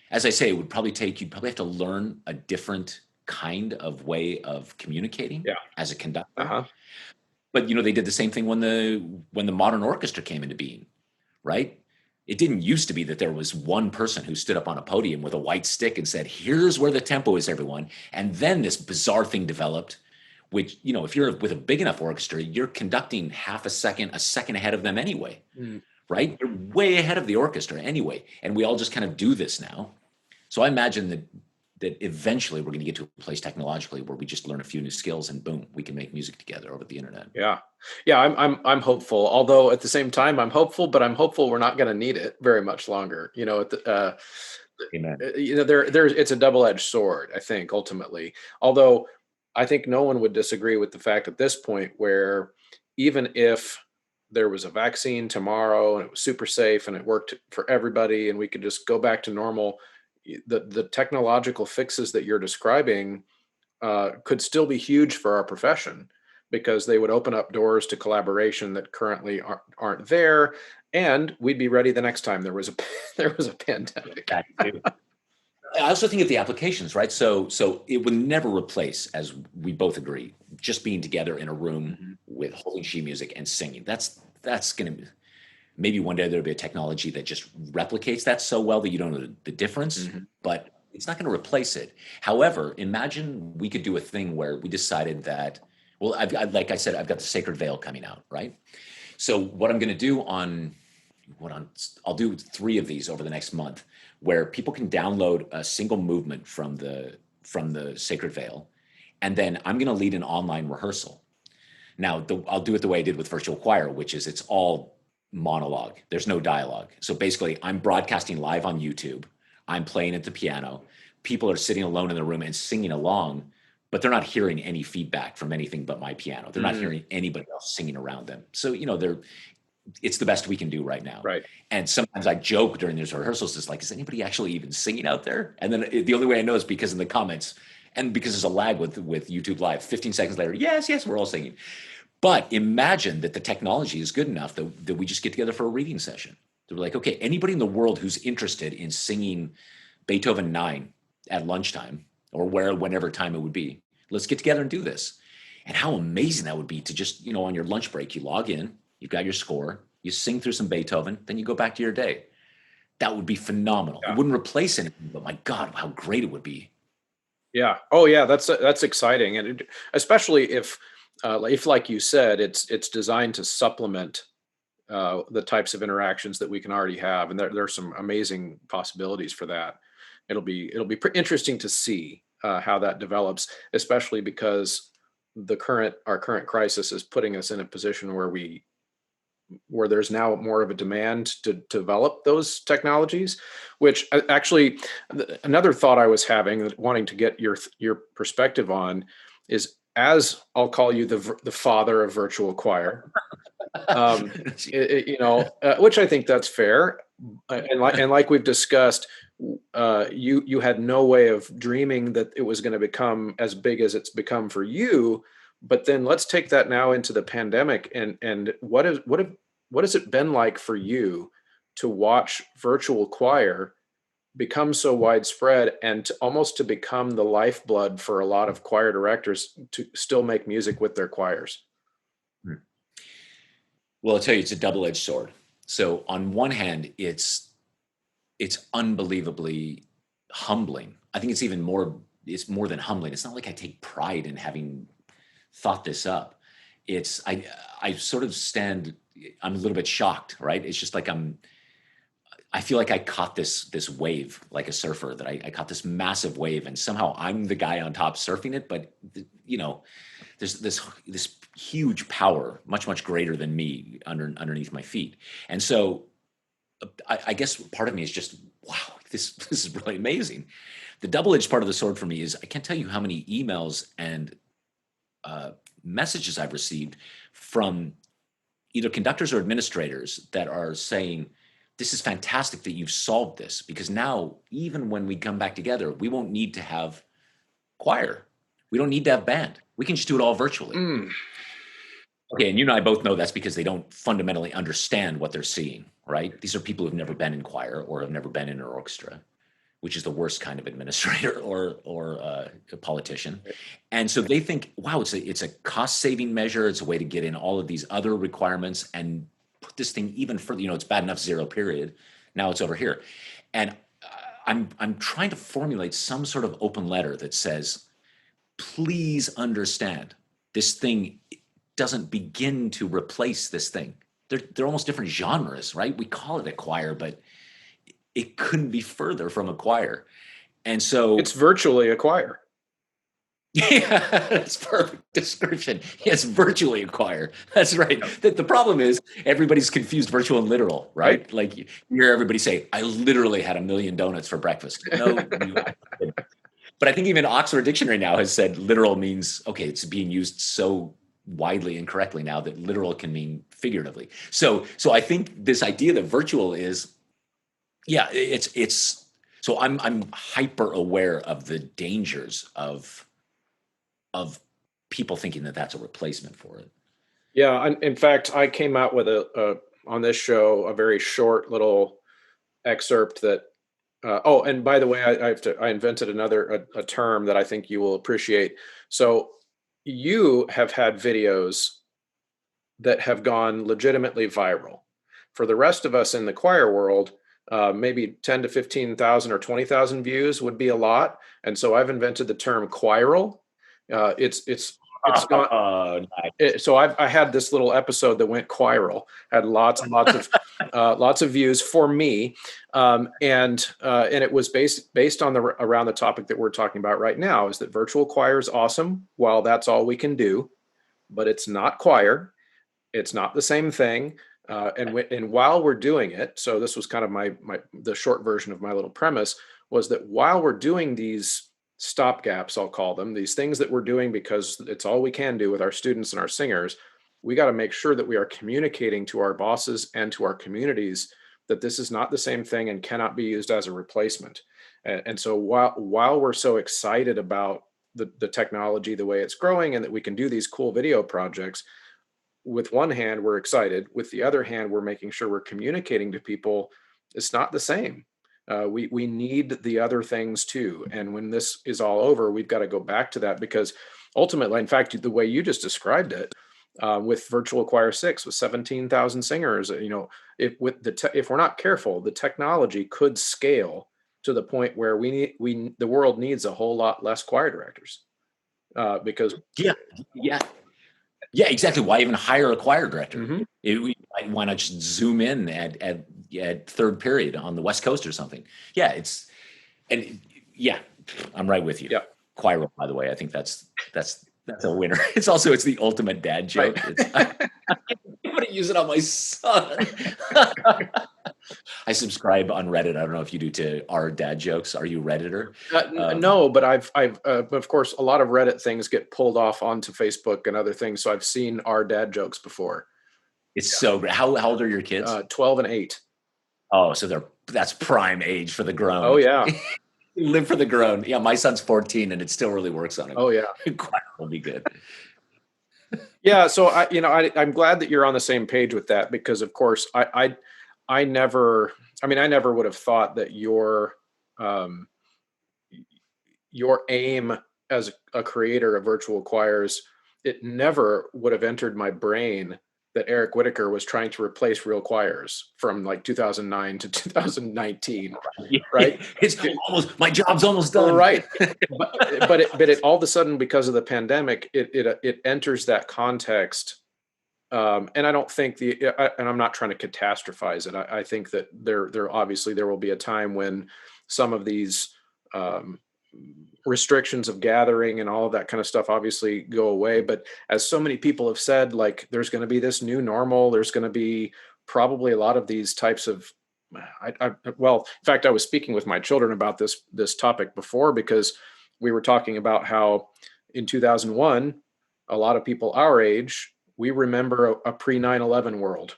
As I say, you'd probably have to learn a different kind of way of communicating as a conductor. Uh-huh. But they did the same thing when the modern orchestra came into being, right? It didn't used to be that there was one person who stood up on a podium with a white stick and said, "Here's where the tempo is, everyone." And then this bizarre thing developed, which, if you're with a big enough orchestra, you're conducting half a second ahead of them anyway, right? You're way ahead of the orchestra anyway. And we all just kind of do this now. So I imagine that eventually we're going to get to a place technologically where we just learn a few new skills and boom, we can make music together over the internet. Yeah. I'm hopeful. Although at the same time, I'm hopeful we're not going to need it very much longer. Amen. It's a double-edged sword, I think, ultimately. Although I think no one would disagree with the fact at this point, where even if there was a vaccine tomorrow and it was super safe and it worked for everybody and we could just go back to normal, the technological fixes that you're describing could still be huge for our profession, because they would open up doors to collaboration that currently aren't there, and we'd be ready the next time there was a there was a pandemic. That too. I also think of the applications, right? So it would never replace, as we both agree, just being together in a room Mm-hmm. with holding sheet music and singing. That's going to, maybe one day there'll be a technology that just replicates that so well that you don't know the difference, Mm-hmm. but it's not going to replace it. However, imagine we could do a thing where we decided that, well, like I said, I've got the Sacred Veil coming out, right? So what I'm going to do I'll do 3 of these over the next month, where people can download a single movement from the Sacred Veil, and then I'm going to lead an online rehearsal. Now, I'll do it the way I did with virtual choir, which is it's all monologue. There's no dialogue. So basically, I'm broadcasting live on YouTube. I'm playing at the piano. People are sitting alone in the room and singing along, but they're not hearing any feedback from anything but my piano. They're not hearing anybody else singing around them. So, it's the best we can do right now. Right. And sometimes I joke during these rehearsals, it's like, is anybody actually even singing out there? And then the only way I know is because in the comments, and because there's a lag with YouTube Live, 15 seconds later, yes, we're all singing. But imagine that the technology is good enough that we just get together for a reading session. We're like, okay, anybody in the world who's interested in singing Beethoven 9 at lunchtime, or whenever time it would be, let's get together and do this. And how amazing that would be to just, on your lunch break, you log in, you've got your score, you sing through some Beethoven, then you go back to your day. That would be phenomenal. Yeah. It wouldn't replace anything, but my God, how great it would be. Yeah. Oh, yeah. That's exciting, and especially if, like you said, it's designed to supplement the types of interactions that we can already have, and there's some amazing possibilities for that. It'll be interesting to see how that develops, especially because our current crisis is putting us in a position where there's now more of a demand to develop those technologies, which actually, another thought I was having, wanting to get your perspective on, is, as I'll call you the father of virtual choir, which I think that's fair. And like we've discussed, you had no way of dreaming that it was going to become as big as it's become for you. But then let's take that now into the pandemic, and what has it been like for you to watch virtual choir become so widespread, and almost to become the lifeblood for a lot of choir directors to still make music with their choirs? Well, I'll tell you, it's a double-edged sword. So on one hand, it's unbelievably humbling. I think it's more than humbling. It's not like I take pride in having thought this up. I sort of I'm a little bit shocked, right? It's just like I feel like I caught this wave, like a surfer, that I caught this massive wave, and somehow I'm the guy on top surfing it. But there's this huge power, much greater than me, underneath my feet. And so I guess part of me is just, wow, this is really amazing. The double-edged part of the sword for me is I can't tell you how many emails and messages I've received from either conductors or administrators that are saying, this is fantastic that you've solved this, because now even when we come back together, we won't need to have choir. We don't need to have band. We can just do it all virtually. Okay, and you and I both know that's because they don't fundamentally understand what they're seeing, right? These are people who've never been in choir or have never been in an orchestra, which is the worst kind of administrator or a politician. And so they think, wow, it's a cost-saving measure. It's a way to get in all of these other requirements and put this thing even further. It's bad enough 0 period. Now it's over here. And I'm trying to formulate some sort of open letter that says, please understand, this thing doesn't begin to replace this thing. They're almost different genres, right? We call it a choir, but it couldn't be further from a choir. And so It's virtually a choir. Yeah, that's perfect description. Yes, virtually a choir. That's right. The problem is everybody's confused virtual and literal, right? Like you hear everybody say, I literally had 1 million donuts for breakfast. No, but I think even Oxford Dictionary now has said literal means, okay, it's being used so widely and correctly now that literal can mean figuratively. So I think this idea that virtual is, yeah, it's so I'm hyper aware of the dangers of of people thinking that that's a replacement for it. Yeah. In fact, I came out with on this show, a very short little excerpt that, oh, and by the way, I invented a term that I think you will appreciate. So you have had videos that have gone legitimately viral. For the rest of us in the choir world, maybe 10 to 15,000 or 20,000 views would be a lot. And so I've invented the term choiral. It's gone. Nice. So I had this little episode that went viral, had lots and lots of views for me, and it was based on around the topic that we're talking about right now, is that virtual choir is awesome while that's all we can do, but it's not choir. It's not the same thing. And while we're doing it, so this was kind of the short version of my little premise, was that while we're doing these stopgaps, I'll call them, these things that we're doing because it's all we can do with our students and our singers, we got to make sure that we are communicating to our bosses and to our communities that this is not the same thing and cannot be used as a replacement. And so while we're so excited about the technology, the way it's growing, and that we can do these cool video projects, with one hand, we're excited. With the other hand, we're making sure we're communicating to people it's not the same. We need the other things too. And when this is all over, we've got to go back to that, because ultimately, in fact, the way you just described it, with Virtual Choir 6 with 17,000 singers, if we're not careful, the technology could scale to the point where the world needs a whole lot less choir directors, because Yeah, exactly. Why even hire a choir director? Why not just zoom in at third period on the West Coast or something? Yeah, I'm right with you. Yeah. Choir, by the way, I think that's a winner. It's the ultimate dad joke. Right. I'm going to use it on my son. I subscribe on Reddit. I don't know if you do, to our dad jokes. Are you a Redditor? No, but I've of course, a lot of Reddit things get pulled off onto Facebook and other things. So I've seen our dad jokes before. It's so great. How old are your kids? 12 and 8. Oh, so that's prime age for the grown. Oh yeah. Live for the grown. Yeah, my son's 14 and it still really works on him. Oh yeah. Choir will be good. Yeah. So I'm glad that you're on the same page with that, because of course I never would have thought that your aim as a creator of virtual choirs, it never would have entered my brain that Eric Whitacre was trying to replace real choirs from like 2009 to 2019, right? My job's almost done. Right. but it all of a sudden, because of the pandemic, it enters that context. And I don't think and I'm not trying to catastrophize it. I think that there obviously there will be a time when some of these restrictions of gathering and all of that kind of stuff obviously go away. But as so many people have said, like, there's going to be this new normal. There's going to be probably a lot of these types of, well, in fact, I was speaking with my children about this topic before, because we were talking about how in 2001, a lot of people our age, we remember a pre 9/11 world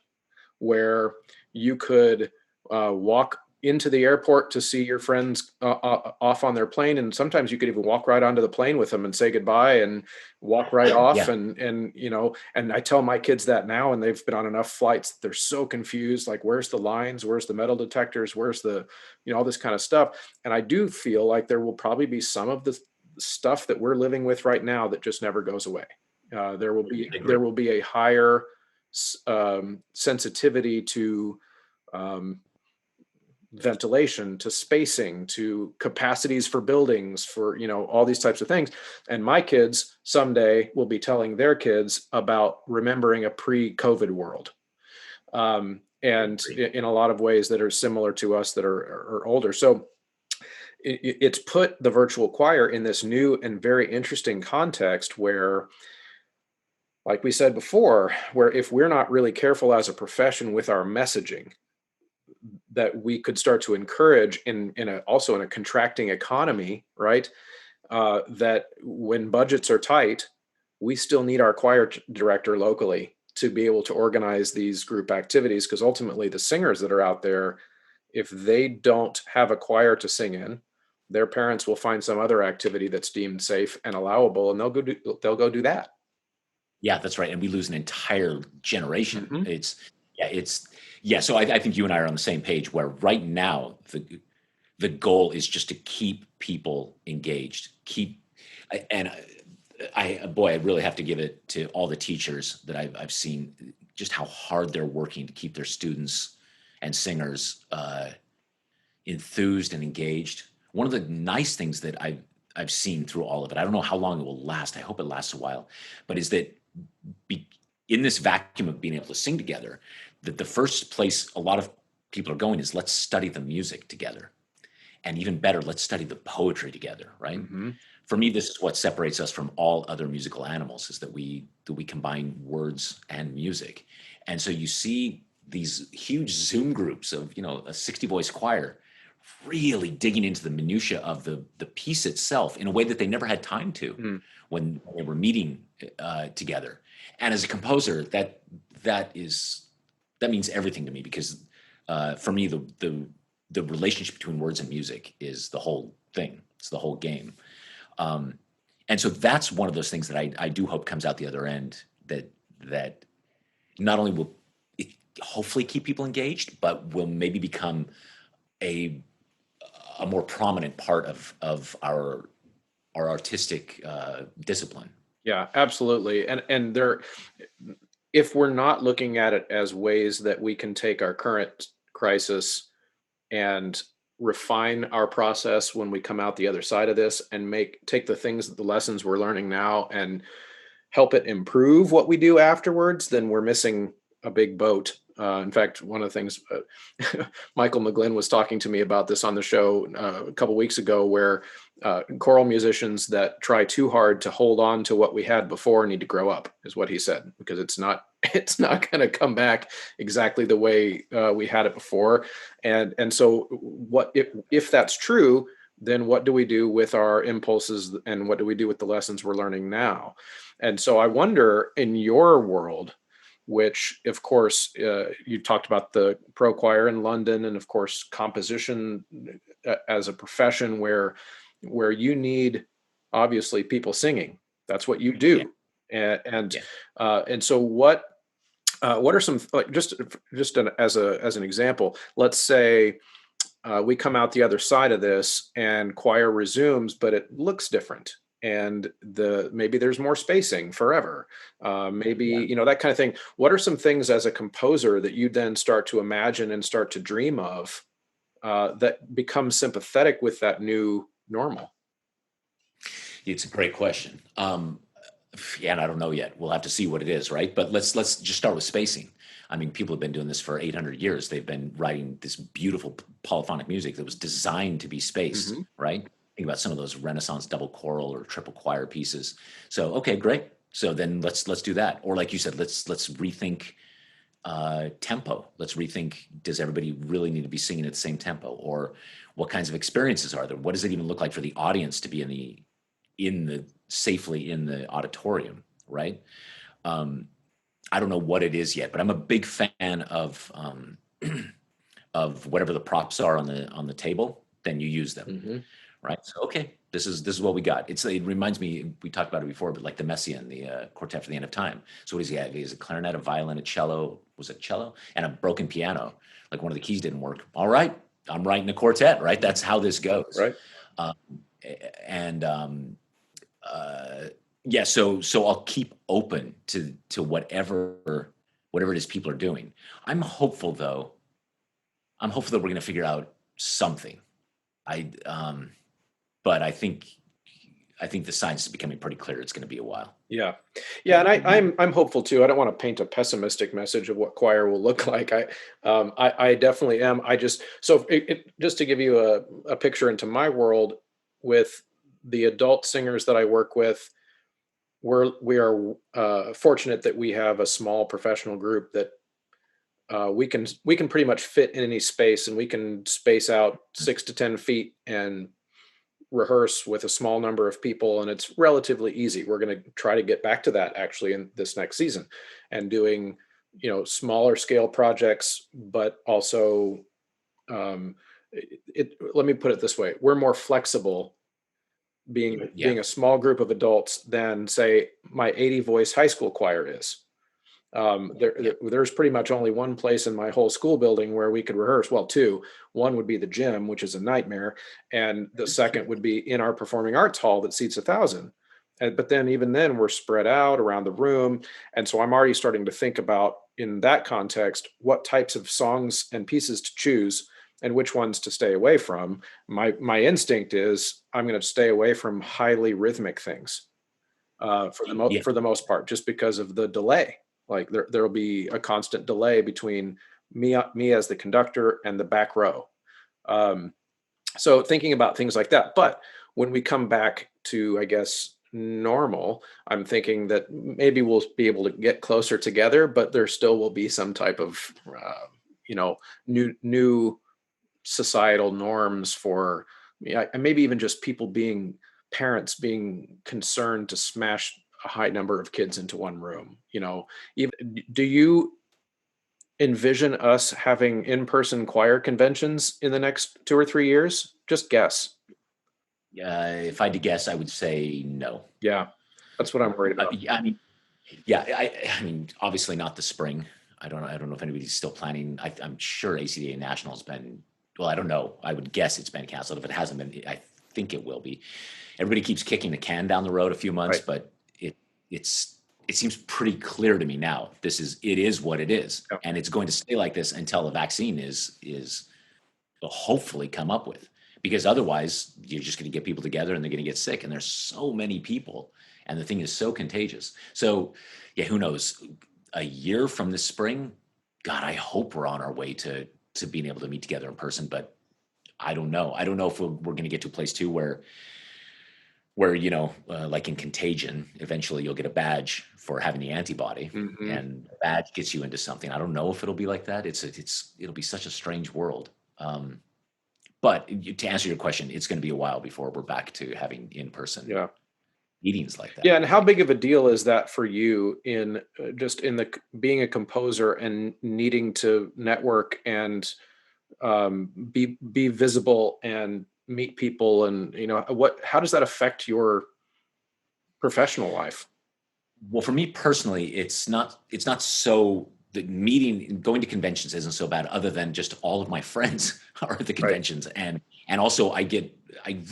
where you could walk into the airport to see your friends off on their plane, and sometimes you could even walk right onto the plane with them and say goodbye and walk right off. Yeah. And I tell my kids that now, and they've been on enough flights, they're so confused, like, where's the lines, where's the metal detectors, where's the all this kind of stuff. And I do feel like there will probably be some of the stuff that we're living with right now that just never goes away. There will be a higher sensitivity to ventilation, to spacing, to capacities for buildings, for all these types of things. And my kids someday will be telling their kids about remembering a pre-COVID world, and in a lot of ways that are similar to us that are older. So it's put the virtual choir in this new and very interesting context where, like we said before, where if we're not really careful as a profession with our messaging, that we could start to encourage also in a contracting economy, right? That when budgets are tight, we still need our choir director locally to be able to organize these group activities, because ultimately the singers that are out there, if they don't have a choir to sing in, their parents will find some other activity that's deemed safe and allowable, and they'll go do that. Yeah, that's right. And we lose an entire generation. Hmm. Yeah. So I think you and I are on the same page where right now the goal is just to keep people engaged, and boy, I really have to give it to all the teachers that I've seen, just how hard they're working to keep their students and singers enthused and engaged. One of the nice things that I've seen through all of it, I don't know how long it will last. I hope it lasts a while, but is that in this vacuum of being able to sing together, that the first place a lot of people are going is let's study the music together. And even better, let's study the poetry together, right? Hmm. For me, this is what separates us from all other musical animals, is that we combine words and music. And so you see these huge Zoom groups of, a 60 voice choir really digging into the minutia of the piece itself in a way that they never had time to Mm. when they were meeting together. And as a composer, that means everything to me, because for me, the relationship between words and music is the whole thing. It's the whole game. And so that's one of those things that I do hope comes out the other end, that not only will it hopefully keep people engaged, but will maybe become a more prominent part of our artistic discipline. Yeah, absolutely. And if we're not looking at it as ways that we can take our current crisis and refine our process when we come out the other side of this, and take the lessons we're learning now and help it improve what we do afterwards, then we're missing a big boat. In fact, one of the things Michael McGlynn was talking to me about this on the show a couple weeks ago, where choral musicians that try too hard to hold on to what we had before need to grow up, is what he said, because it's not going to come back exactly the way we had it before. And so what if that's true, then what do we do with our impulses, and what do we do with the lessons we're learning now? And so I wonder, in your world, which of course you talked about the pro choir in London, and of course composition as a profession where you need obviously people singing. That's what you Yeah. do. And Yeah. and so what are some, like, as an example, let's say we come out the other side of this and choir resumes, but it looks different, and maybe there's more spacing forever, maybe, Yeah. that kind of thing. What are some things as a composer that you then start to imagine and start to dream of that become sympathetic with that new normal? It's a great question. Yeah, and I don't know yet. We'll have to see what it is, right? But let's just start with spacing. I mean, people have been doing this for 800 years. They've been writing this beautiful polyphonic music that was designed to be spaced, Hmm. right? Think about some of those Renaissance double choral or triple choir pieces. So, okay, great. So then let's do that. Or like you said, let's rethink tempo. Let's rethink: does everybody really need to be singing at the same tempo, or what kinds of experiences are there? What does it even look like for the audience to be safely in the auditorium, right? Um, I don't know what it is yet, but I'm a big fan of whatever the props are on the table. Then you use them, Hmm. right? So okay, this is what we got. It reminds me, we talked about it before, but like the Messiaen, the Quartet for the End of Time. So what does he have? He has a clarinet, a violin, a cello. Was it cello? And a broken piano. Like one of the keys didn't work. All right, I'm writing a quartet, right? That's how this goes. Right. Um, and uh, yeah, so I'll keep open to whatever it is people are doing. I'm hopeful though. I'm hopeful that we're going to figure out something. I but I think the science is becoming pretty clear. It's going to be a while. Yeah, yeah, and I'm hopeful too. I don't want to paint a pessimistic message of what choir will look like. I definitely am. I just so just to give you a picture into my world, with the adult singers that I work with, we are fortunate that we have a small professional group that we can pretty much fit in any space, and we can space out 6 to 10 feet and rehearse with a small number of people, and it's relatively easy. We're going to try to get back to that actually in this next season, and doing smaller scale projects, but also um, let me put it this way: we're more flexible Yeah. being a small group of adults than say my 80 voice high school choir is. Yeah. There's pretty much only one place in my whole school building where we could rehearse. Well, two. One would be the gym, which is a nightmare, and the second would be in our performing arts hall that seats 1,000. But then, even then, we're spread out around the room, and so I'm already starting to think about, in that context, what types of songs and pieces to choose and which ones to stay away from. My instinct is I'm going to stay away from highly rhythmic things Yeah. for the most part, just because of the delay. Like there'll be a constant delay between me as the conductor and the back row. Um, so thinking about things like that. But when we come back to, I guess, normal, I'm thinking that maybe we'll be able to get closer together, but there still will be some type of, you know, new societal norms for, yeah, and maybe even just people being parents being concerned to smash a high number of kids into one room. Even, do you envision us having in-person choir conventions in the next 2 or 3 years? Just guess. If I had to guess, I would say no. Yeah, that's what I'm worried about. Yeah, I mean, yeah, I mean, obviously not the spring. I don't know if anybody's still planning. I'm sure ACDA National has been. Well, I don't know. I would guess it's been canceled. If it hasn't been, I think it will be. Everybody keeps kicking the can down the road a few months, Right. but it's it seems pretty clear to me now. It is what it is, Yeah. and it's going to stay like this until a vaccine is hopefully come up with. Because otherwise, you're just going to get people together and they're going to get sick. And there's so many people, and the thing is so contagious. So, yeah, who knows? A year from this spring, God, I hope we're on our way to being able to meet together in person. But I don't know. I don't know if we're going to get to a place too where like in Contagion, eventually you'll get a badge for having the antibody, Hmm. and the badge gets you into something. I don't know if it'll be like that. It'll be such a strange world. But to answer your question, it's going to be a while before we're back to having in-person Yeah. meetings like that, Yeah, and I how think. big of a deal is that for you in just in the being a composer and needing to network and be visible and meet people, and how does that affect your professional life? Well, for me personally, it's not so the meeting going to conventions isn't so bad, other than just all of my friends are at the Right. conventions, and also I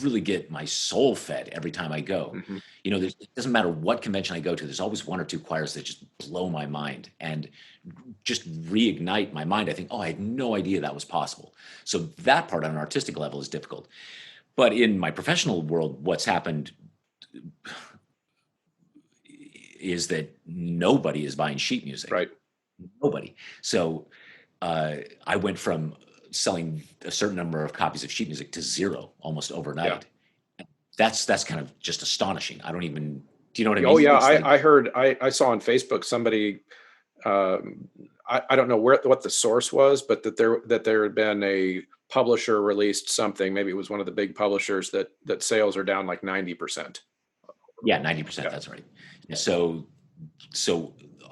really get my soul fed every time I go. Hmm. It doesn't matter what convention I go to, there's always one or two choirs that just blow my mind and just reignite my mind. I think, oh, I had no idea that was possible. So that part on an artistic level is difficult. But in my professional world, what's happened is that nobody is buying sheet music. Right. Nobody. So I went from selling a certain number of copies of sheet music to zero almost Yeah. overnight. That's kind of just astonishing. I don't even. Do you know what I Oh mean? yeah, It's like, I heard, I saw on Facebook somebody, I don't know what the source was, but that there had been a publisher released something. Maybe it was one of the big publishers that sales are down like 90%. yeah, 90%. Yeah. That's right. So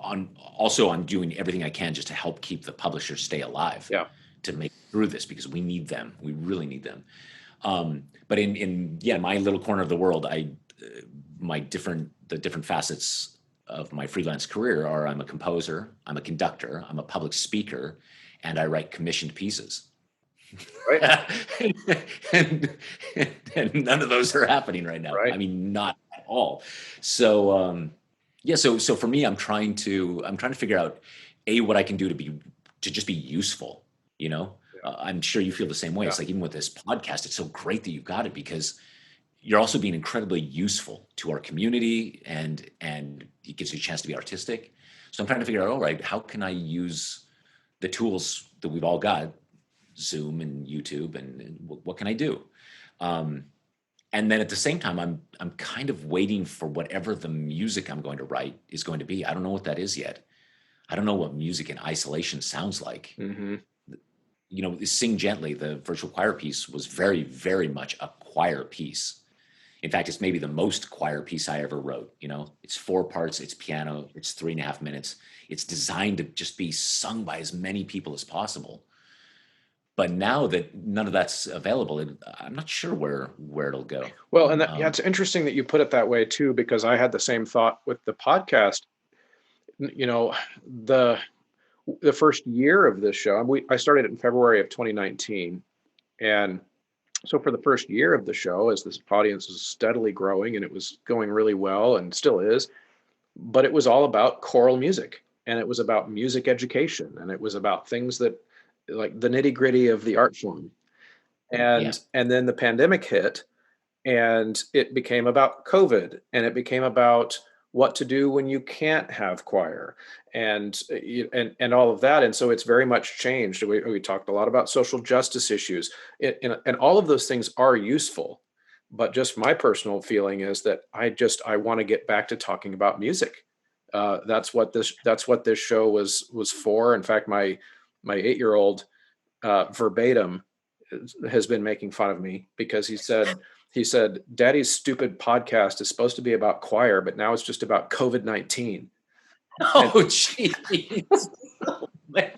I'm doing everything I can just to help keep the publishers stay alive, Yeah. to make it through this, because we need them. We really need them. But in yeah, my little corner of the world, the different facets of my freelance career are: I'm a composer, I'm a conductor, I'm a public speaker, and I write commissioned pieces. Right. and, and none of those are happening right now. Right. I mean, not at all. So yeah, so for me, I'm trying to figure out what I can do to just be useful. I'm sure you feel the same way. Yeah. It's like, even with this podcast, it's so great that you've got it, because you're also being incredibly useful to our community, and it gives you a chance to be artistic. So I'm trying to figure out, all right, how can I use the tools that we've all got, Zoom and YouTube, and what can I do? Um, and then at the same time, I'm kind of waiting for whatever the music I'm going to write is going to be. I don't know what that is yet. I don't know what music in isolation sounds like. Hmm. Sing Gently, the virtual choir piece, was very, very much a choir piece. In fact, it's maybe the most choir piece I ever wrote. It's 4 parts, it's piano, it's 3.5 minutes. It's designed to just be sung by as many people as possible. But now that none of that's available, I'm not sure where it'll go. Well, and yeah, it's interesting that you put it that way too, because I had the same thought with the podcast. You know, the the first year of this show, I started it in February of 2019, and so for the first year of the show, as this audience was steadily growing and it was going really well and still is, but it was all about choral music, and it was about music education, and it was about things that, like, the nitty gritty of the art form. Yeah. And then the pandemic hit, and it became about COVID, and it became about what to do when you can't have choir, and and all of that. And so it's very much changed. We talked a lot about social justice issues, and all of those things are useful. But just my personal feeling is that I want to get back to talking about music. That's what this show was for. In fact, my 8-year-old verbatim has been making fun of me because he said Daddy's stupid podcast is supposed to be about choir, but now it's just about COVID-19. Oh, jeez. Oh, man.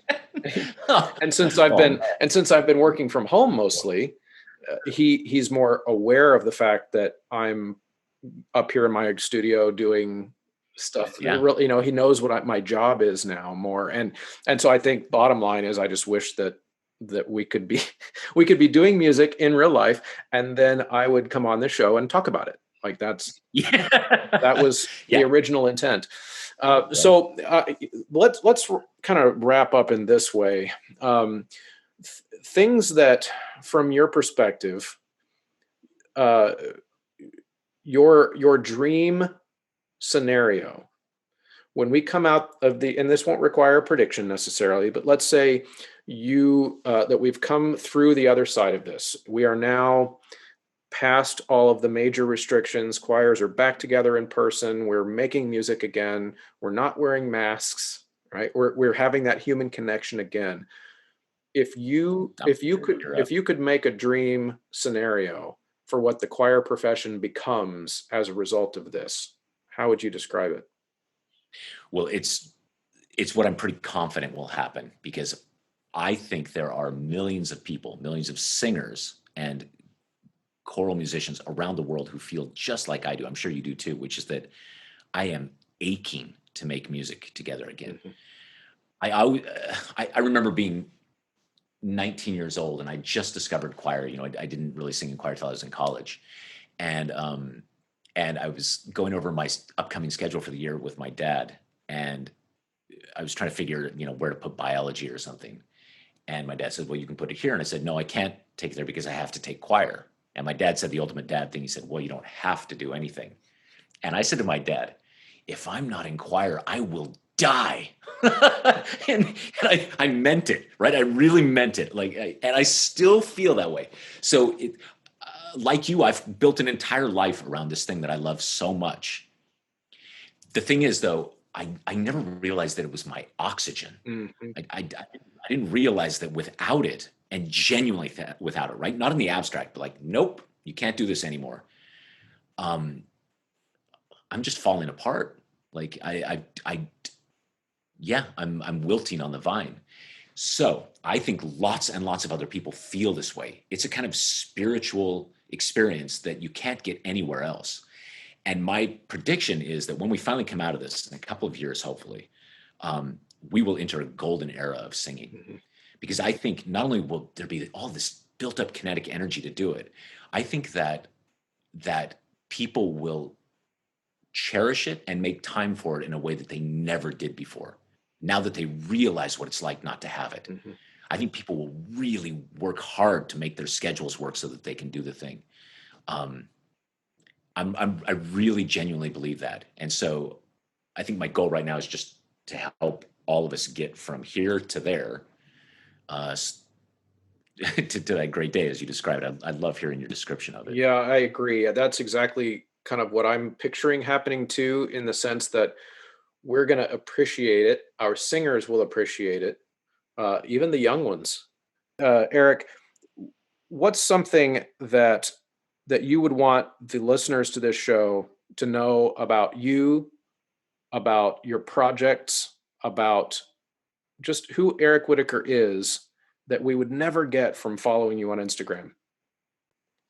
And since I've been working from home mostly, he's more aware of the fact that I'm up here in my studio doing stuff. Yeah. Really, he knows what my job is now more. And so I think bottom line is I just wish that we could be we could be doing music in real life, and then I would come on the show and talk about it. Like Yeah. that was Yeah. the original intent. So let's kind of wrap up in this way. Things that, from your perspective, uh, your dream scenario when we come out of and this won't require a prediction necessarily, but let's say that we've come through the other side of this. We are now past all of the major restrictions. Choirs are back together in person. We're making music again. We're not wearing masks, right? We're having that human connection again. If you could make a dream scenario for what the choir profession becomes as a result of this, how would you describe it? Well, it's what I'm pretty confident will happen, because I think there are millions of people, millions of singers and choral musicians around the world who feel just like I do. I'm sure you do too, which is that I am aching to make music together again. Mhm. I remember being 19 years old, and I just discovered choir. I didn't really sing in choir till I was in college, and I was going over my upcoming schedule for the year with my dad, and I was trying to figure, where to put biology or something. And my dad said, "Well, you can put it here." And I said, "No, I can't take it there because I have to take choir." And my dad said the ultimate dad thing. He said, "Well, you don't have to do anything." And I said to my dad, "If I'm not in choir, I will die." And I meant it, right? I really meant it. And I still feel that way. So, like you, I've built an entire life around this thing that I love so much. The thing is, though, I never realized that it was my oxygen. Mhm. I didn't realize that without it, and genuinely without it, right? Not in the abstract, but like, nope, you can't do this anymore. Um, I'm just falling apart. Like yeah, I'm wilting on the vine. So I think lots and lots of other people feel this way. It's a kind of spiritual experience that you can't get anywhere else. And my prediction is that when we finally come out of this in a couple of years, hopefully, we will enter a golden era of singing. Mhm. Because I think not only will there be all this built up kinetic energy to do it, I think that people will cherish it and make time for it in a way that they never did before. Now that they realize what it's like not to have it, Mhm. I think people will really work hard to make their schedules work so that they can do the thing. Um, I really genuinely believe that, and so I think my goal right now is just to help all of us get from here to there, uh, to that great day as you described it. I love hearing your description of it. Yeah, I agree. That's exactly kind of what I'm picturing happening too, in the sense that we're going to appreciate it. Our singers will appreciate it, even the young ones. Eric, what's something that you would want the listeners to this show to know about you, about your projects, about just who Eric Whitacre is, that we would never get from following you on Instagram?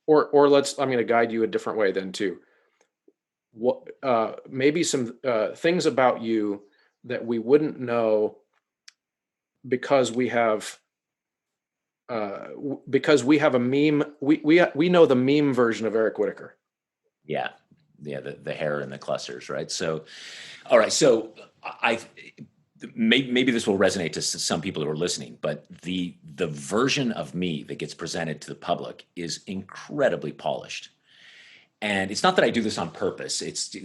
Or I'm going to guide you a different way then too. What maybe some things about you that we wouldn't know because because we have a meme. We know the meme version of Eric Whitacre. Yeah. Yeah. The hair and the clusters, right? So, all right. So I maybe this will resonate to some people who are listening, but the version of me that gets presented to the public is incredibly polished. And it's not that I do this on purpose. It's,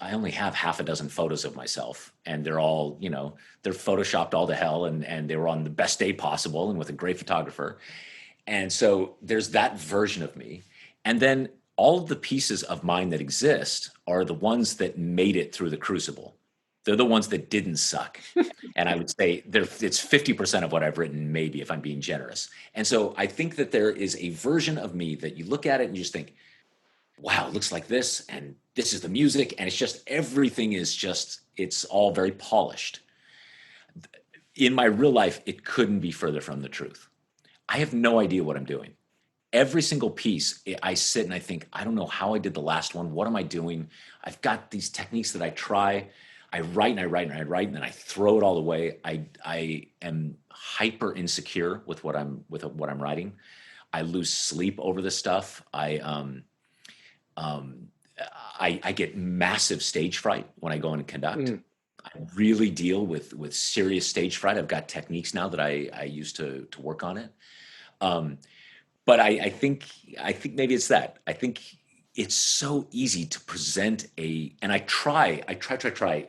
I only have half a dozen photos of myself, and they're all, they're photoshopped all to hell, and they were on the best day possible and with a great photographer. And so there's that version of me. And then all of the pieces of mine that exist are the ones that made it through the crucible. They're the ones that didn't suck. And I would say it's 50% of what I've written, maybe, if I'm being generous. And so I think that there is a version of me that you look at it and you just think, wow, it looks like this, and this is the music, and it's just, everything is just, it's all very polished. In my real life, it couldn't be further from the truth. I have no idea what I'm doing. Every single piece, I sit and I think, I don't know how I did the last one. What am I doing? I've got these techniques that I try. I write and I write and I write, and then I throw it all away. I am hyper insecure with what I'm writing. I lose sleep over this stuff. I get massive stage fright when I go in and conduct. I really deal with serious stage fright. I've got techniques now that I use to work on it. But I think maybe it's that. I think it's so easy to present and I try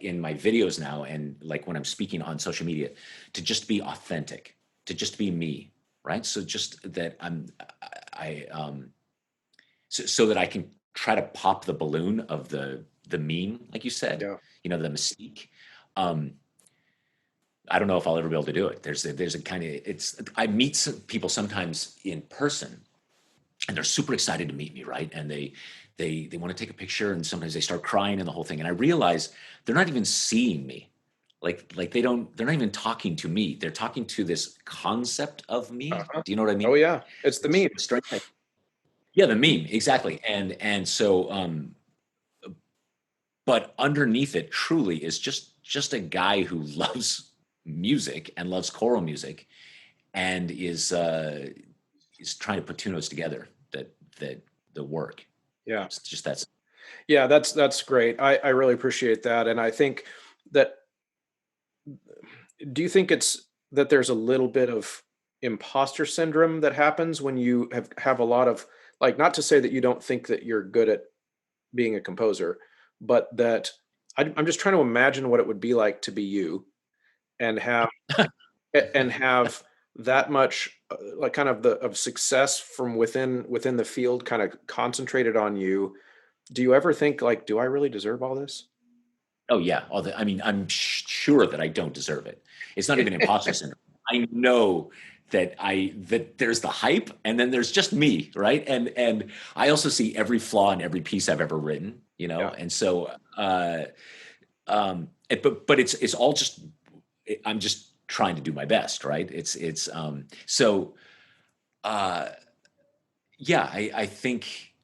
in my videos now, and like when I'm speaking on social media, to just be authentic, to just be me, right? So just that so that I can try to pop the balloon of the meme, like you said, Yeah. the mystique. I don't know if I'll ever be able to do it. There's a kind of, I meet some people sometimes in person, and they're super excited to meet me, right? And they want to take a picture, and sometimes they start crying and the whole thing. And I realize they're not even seeing me. Like they're not even talking to me. They're talking to this concept of me. Uh-huh. Do you know what I mean? Oh yeah, it's the meme. Strange. Yeah, the meme, exactly. And so, but underneath it truly is just a guy who loves music and loves choral music, and is trying to put two notes together that the work. Yeah. It's just that's. Yeah, that's great. I really appreciate that. And I think that, do you think it's that there's a little bit of imposter syndrome that happens when you have a lot of, like, not to say that you don't think that you're good at being a composer, but that I'm just trying to imagine what it would be like to be you and have that much like kind of of success from within the field kind of concentrated on you. Do you ever think, like, do I really deserve all this? Oh yeah, I mean, I'm sure that I don't deserve it. It's not even imposter syndrome. I know that there's the hype, and then there's just me, right? And I also see every flaw in every piece I've ever written, Yeah. and so but it's all just, I'm just trying to do my best, right? So yeah, I think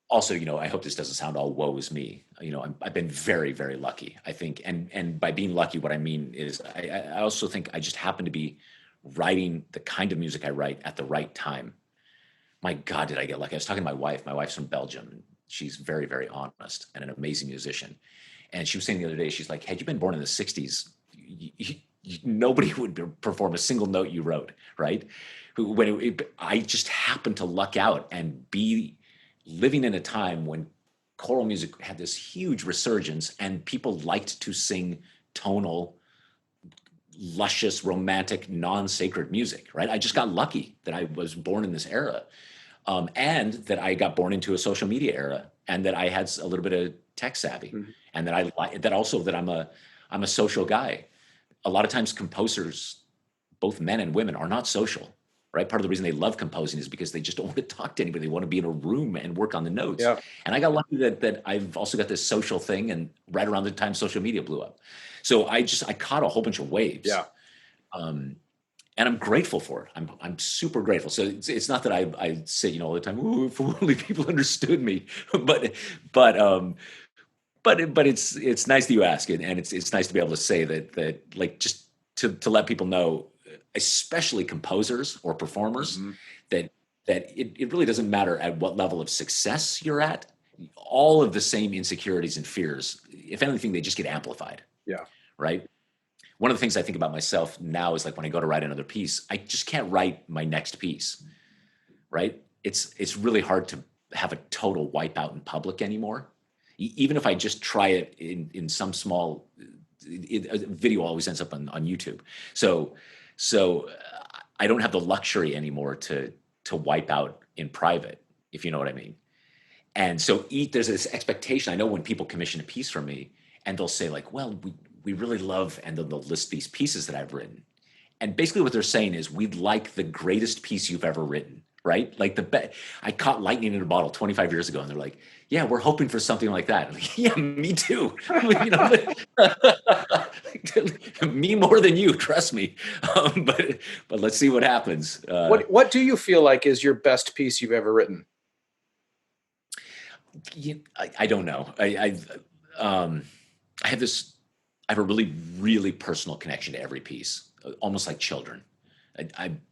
also, I hope this doesn't sound all woe is me. I've been very, very lucky, I think. And by being lucky, what I mean is I also think I just happen to be writing the kind of music I write at the right time. My God, did I get lucky. I was talking to my wife. My wife's from Belgium. She's very, very honest and an amazing musician. And she was saying the other day, she's like, had you been born in the 60s, nobody would perform a single note you wrote, right? I just happened to luck out and be living in a time when choral music had this huge resurgence, and people liked to sing tonal, luscious, romantic, non-sacred music, right? I just got lucky that I was born in this era, and that I got born into a social media era, and that I had a little bit of tech savvy, and that I'm a social guy. A lot of times composers, both men and women, are not social, right? Part of the reason they love composing is because they just don't want to talk to anybody. They want to be in a room and work on the notes. Yeah. And I got lucky that I've also got this social thing, and right around the time social media blew up. So I caught a whole bunch of waves. Yeah. and I'm grateful for it. I'm super grateful. So it's not that I say, you know, all the time, "Ooh, if only people understood me," but but um but it's nice that you ask it, and it's nice to be able to say that like just to let people know, especially composers or performers, Hmm. that it really doesn't matter at what level of success you're at. All of the same insecurities and fears, if anything, they just get amplified, Yeah. right? One of the things I think about myself now is like when I go to write another piece, I just can't write my next piece, right? It's really hard to have a total wipeout in public anymore. Even if I just try it in some small a video, always ends up on YouTube. So I don't have the luxury anymore to wipe out in private, if you know what I mean. And so there's this expectation. I know when people commission a piece from me and they'll say like, well, we really love, and then they'll list these pieces that I've written. And basically what they're saying is we'd like the greatest piece you've ever written, right? Like I caught lightning in a bottle 25 years ago, and they're like, yeah, we're hoping for something like that. I'm like, yeah, me too. You know, me more than you, trust me. But let's see what happens. What do you feel like is your best piece you've ever written? I don't know. I have this. I have a really, really personal connection to every piece, almost like children.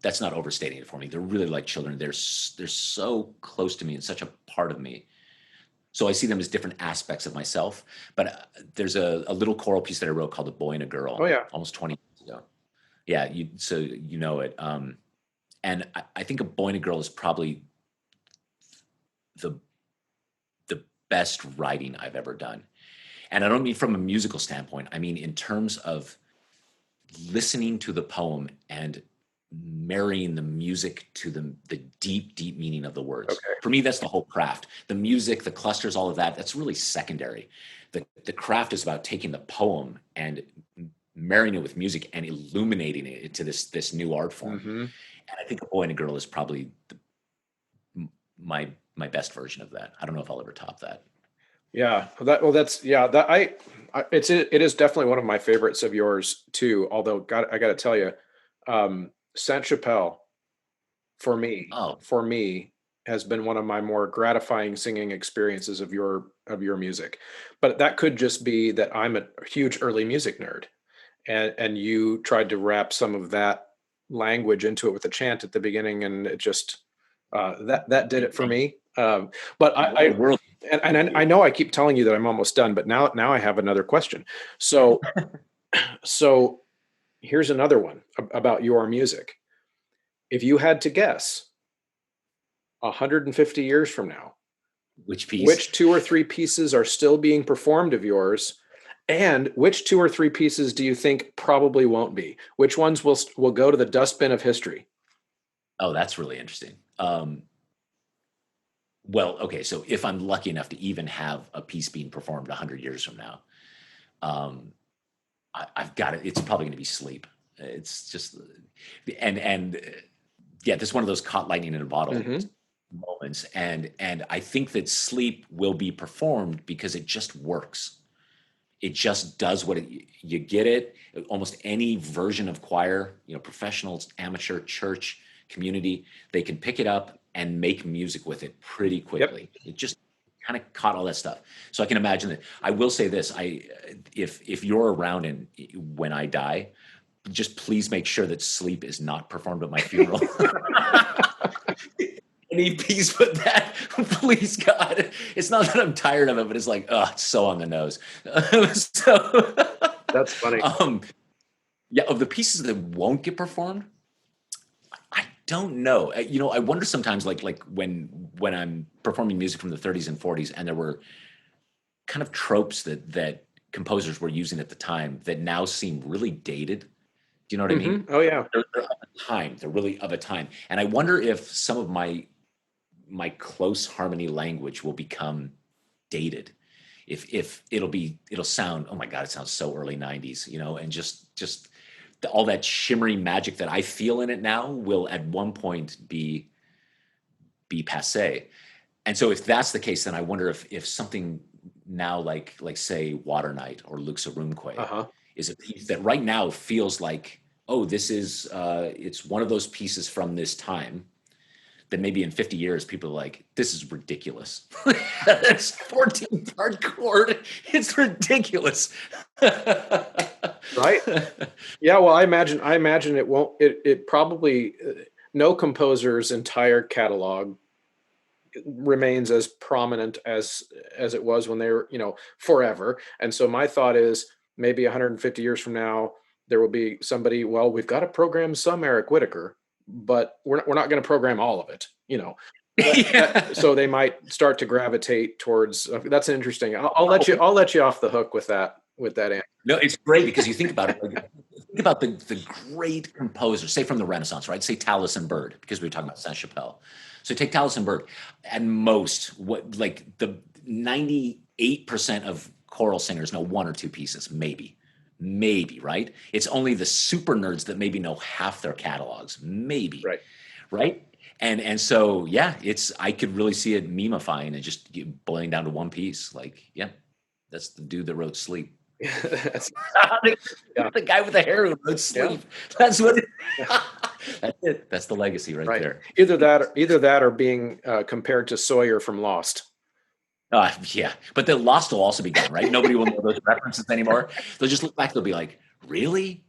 That's not overstating it for me. They're really like children. They're so close to me and such a part of me. So I see them as different aspects of myself. But there's a little choral piece that I wrote called "A Boy and a Oh Girl" yeah. almost 20 years ago. Yeah, so you know it. And I think "A Boy and a Girl" is probably the the best writing I've ever done. And I don't mean from a musical standpoint. I mean in terms of listening to the poem and marrying the music to the deep, deep meaning of the words. Okay. For me, that's the whole craft. The music, the clusters, all of that, that's really secondary. The craft is about taking the poem and marrying it with music and illuminating it into this new art form. Hmm. And I think "A Boy and a Girl" is probably my best version of that. I don't know if I'll ever top that. Yeah. That's yeah. It is definitely one of my favorites of yours too. Although, I got to tell you, Saint Chapelle Oh, for me has been one of my more gratifying singing experiences of your music. But that could just be that I'm a huge early music nerd, and you tried to wrap some of that language into it with a chant at the beginning, and it just that did it for me. But what a world. I know I keep telling you that I'm almost done, but now I have another question. So so here's another one about your music. If you had to guess 150 years from now, Which piece? which two or three pieces are still being performed of yours, and which two or three pieces do you think probably won't be? Which ones will go to the dustbin of history? Oh, that's really interesting. Well, okay, so if I'm lucky enough to even have a piece being performed 100 years from now, um, I've got it. It's probably going to be "Sleep." It's just, and yeah, this is one of those caught lightning in a bottle Hmm. moments, and I think that "Sleep" will be performed because it just works. It just does what you get it. Almost any version of choir, you know, professionals, amateur, church, community, they can pick it up and make music with it pretty Yep. quickly. It just kind of caught all that stuff. So I can imagine that. I will say this: if you're around and when I die, just please make sure that "Sleep" is not performed at my funeral. Any piece but that, please God. It's not that I'm tired of it, but it's like, oh, it's so on the nose. So, That's funny. um, yeah, of the pieces that won't get performed, I don't know. You know, I wonder sometimes, like when I'm performing music from the 30s and 40s, and there were kind of tropes that composers were using at the time that now seem really dated. Do you know what I Hmm. mean? Oh yeah. They're of a time. They're really of a time, and I wonder if some of my close harmony language will become dated, if it'll sound, oh my God, it sounds so early 90s, you know, and just all that shimmery magic that I feel in it now will at one point be passe. And so if that's the case, then I wonder if something now like say "Water Night" or "Luxorumque" Uh-huh. is a piece that right now feels like oh, this is, it's one of those pieces from this time that maybe in 50 years, people are like, this is ridiculous. It's 14-part chord. It's ridiculous. Right. Yeah. Well, I imagine it won't, it probably, no composer's entire catalog remains as prominent as it was when they were, forever. And so my thought is maybe 150 years from now there will be somebody, well, we've got to program some Eric Whitacre, but we're not going to program all of it, Yeah. so they might start to gravitate towards that's interesting. I'll let you off the hook with that answer. No, it's great because you think about it. Like, think about the great composers, say from the Renaissance, right? Say Tallis and Bird, because we were talking about Saint-Chapelle. So take Tallis and Bird. At most, what like the 98% of choral singers know one or two pieces, maybe, right? It's only the super nerds that maybe know half their catalogs, maybe, right? And so yeah, I could really see it memifying and just boiling down to one piece. Like, yeah, that's the dude that wrote Sleep. That's, the guy with the hair who wrote Sleep. Yeah. That's what. That's it. That's the legacy right there. Either that, or being compared to Sawyer from Lost. Yeah, but the Lost will also be gone, right? Nobody will know those references anymore. They'll just look back. They'll be like, "Really?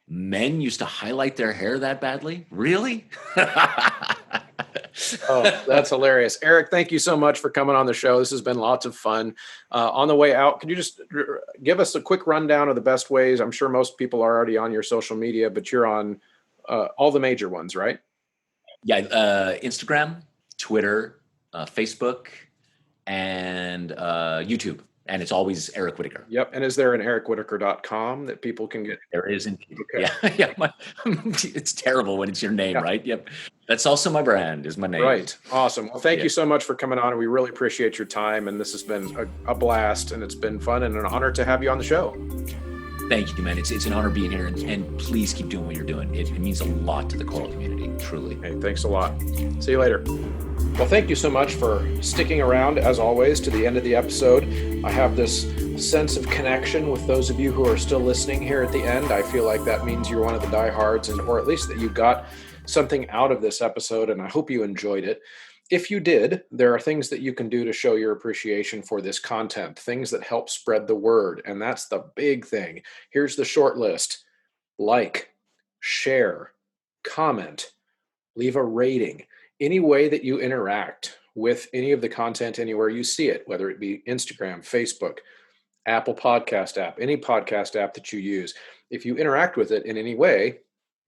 Men used to highlight their hair that badly? Really?" Oh, that's hilarious. Eric, thank you so much for coming on the show. This has been lots of fun. On the way out, could you just give us a quick rundown of the best ways? I'm sure most people are already on your social media, but you're on all the major ones, right? Yeah, Instagram, Twitter, Facebook, and YouTube. And it's always Eric Whitacre. Yep. And is there an ericwhitacre.com that people can get? There is indeed. Okay. Yeah. It's terrible when it's your name, right? Yep. That's also my brand, is my name. Right. Awesome. Well, thank you so much for coming on. And we really appreciate your time. And this has been a blast, and it's been fun and an honor to have you on the show. Thank you, man. It's an honor being here, and please keep doing what you're doing. It means a lot to the choral community, truly. Hey, thanks a lot. See you later. Well, thank you so much for sticking around, as always, to the end of the episode. I have this sense of connection with those of you who are still listening here at the end. I feel like that means you're one of the diehards, or at least that you got something out of this episode, and I hope you enjoyed it. If you did, there are things that you can do to show your appreciation for this content, things that help spread the word, and that's the big thing. Here's the short list. Like, share, comment, leave a rating. Any way that you interact with any of the content anywhere you see it, whether it be Instagram, Facebook, Apple Podcast app, any podcast app that you use, if you interact with it in any way,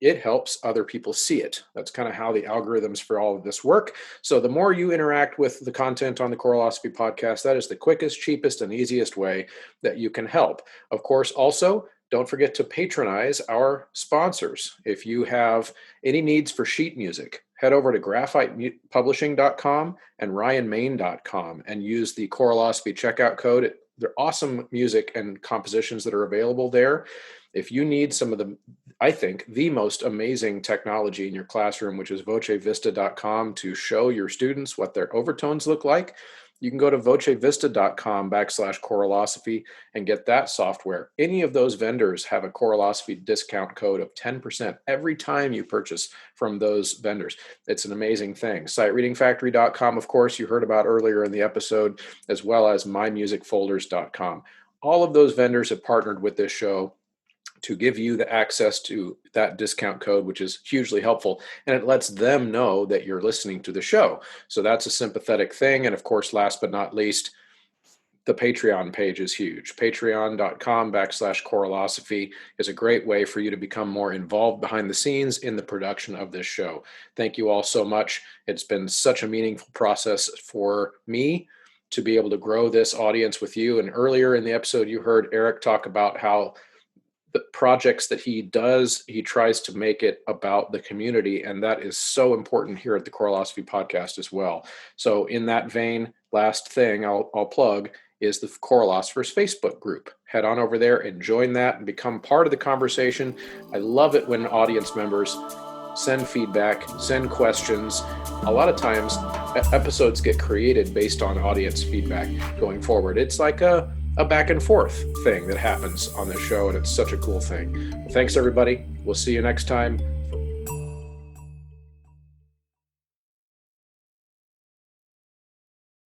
it helps other people see it. That's kind of how the algorithms for all of this work. So the more you interact with the content on the Choralosophy podcast, that is the quickest, cheapest, and easiest way that you can help. Of course, also, don't forget to patronize our sponsors. If you have any needs for sheet music, head over to graphitepublishing.com and ryanmain.com and use the Choralosophy checkout code. They're awesome music and compositions that are available there. If you need some of the, I think, the most amazing technology in your classroom, which is vocevista.com, to show your students what their overtones look like, you can go to vocevista.com/choralosophy and get that software. Any of those vendors have a Choralosophy discount code of 10% every time you purchase from those vendors. It's an amazing thing. SightReadingFactory.com, of course, you heard about earlier in the episode, as well as mymusicfolders.com. All of those vendors have partnered with this show to give you the access to that discount code, which is hugely helpful. And it lets them know that you're listening to the show. So that's a sympathetic thing. And of course, last but not least, the Patreon page is huge. Patreon.com/Choralosophy is a great way for you to become more involved behind the scenes in the production of this show. Thank you all so much. It's been such a meaningful process for me to be able to grow this audience with you. And earlier in the episode, you heard Eric talk about how the projects that he does, he tries to make it about the community. And that is so important here at the Choralosophy podcast as well. So in that vein, last thing I'll plug is the Choralosophers Facebook group. Head on over there and join that and become part of the conversation. I love it when audience members send feedback, send questions. A lot of times episodes get created based on audience feedback going forward. It's like a a back and forth thing that happens on this show, and it's such a cool thing. Well, thanks, everybody. We'll see you next time.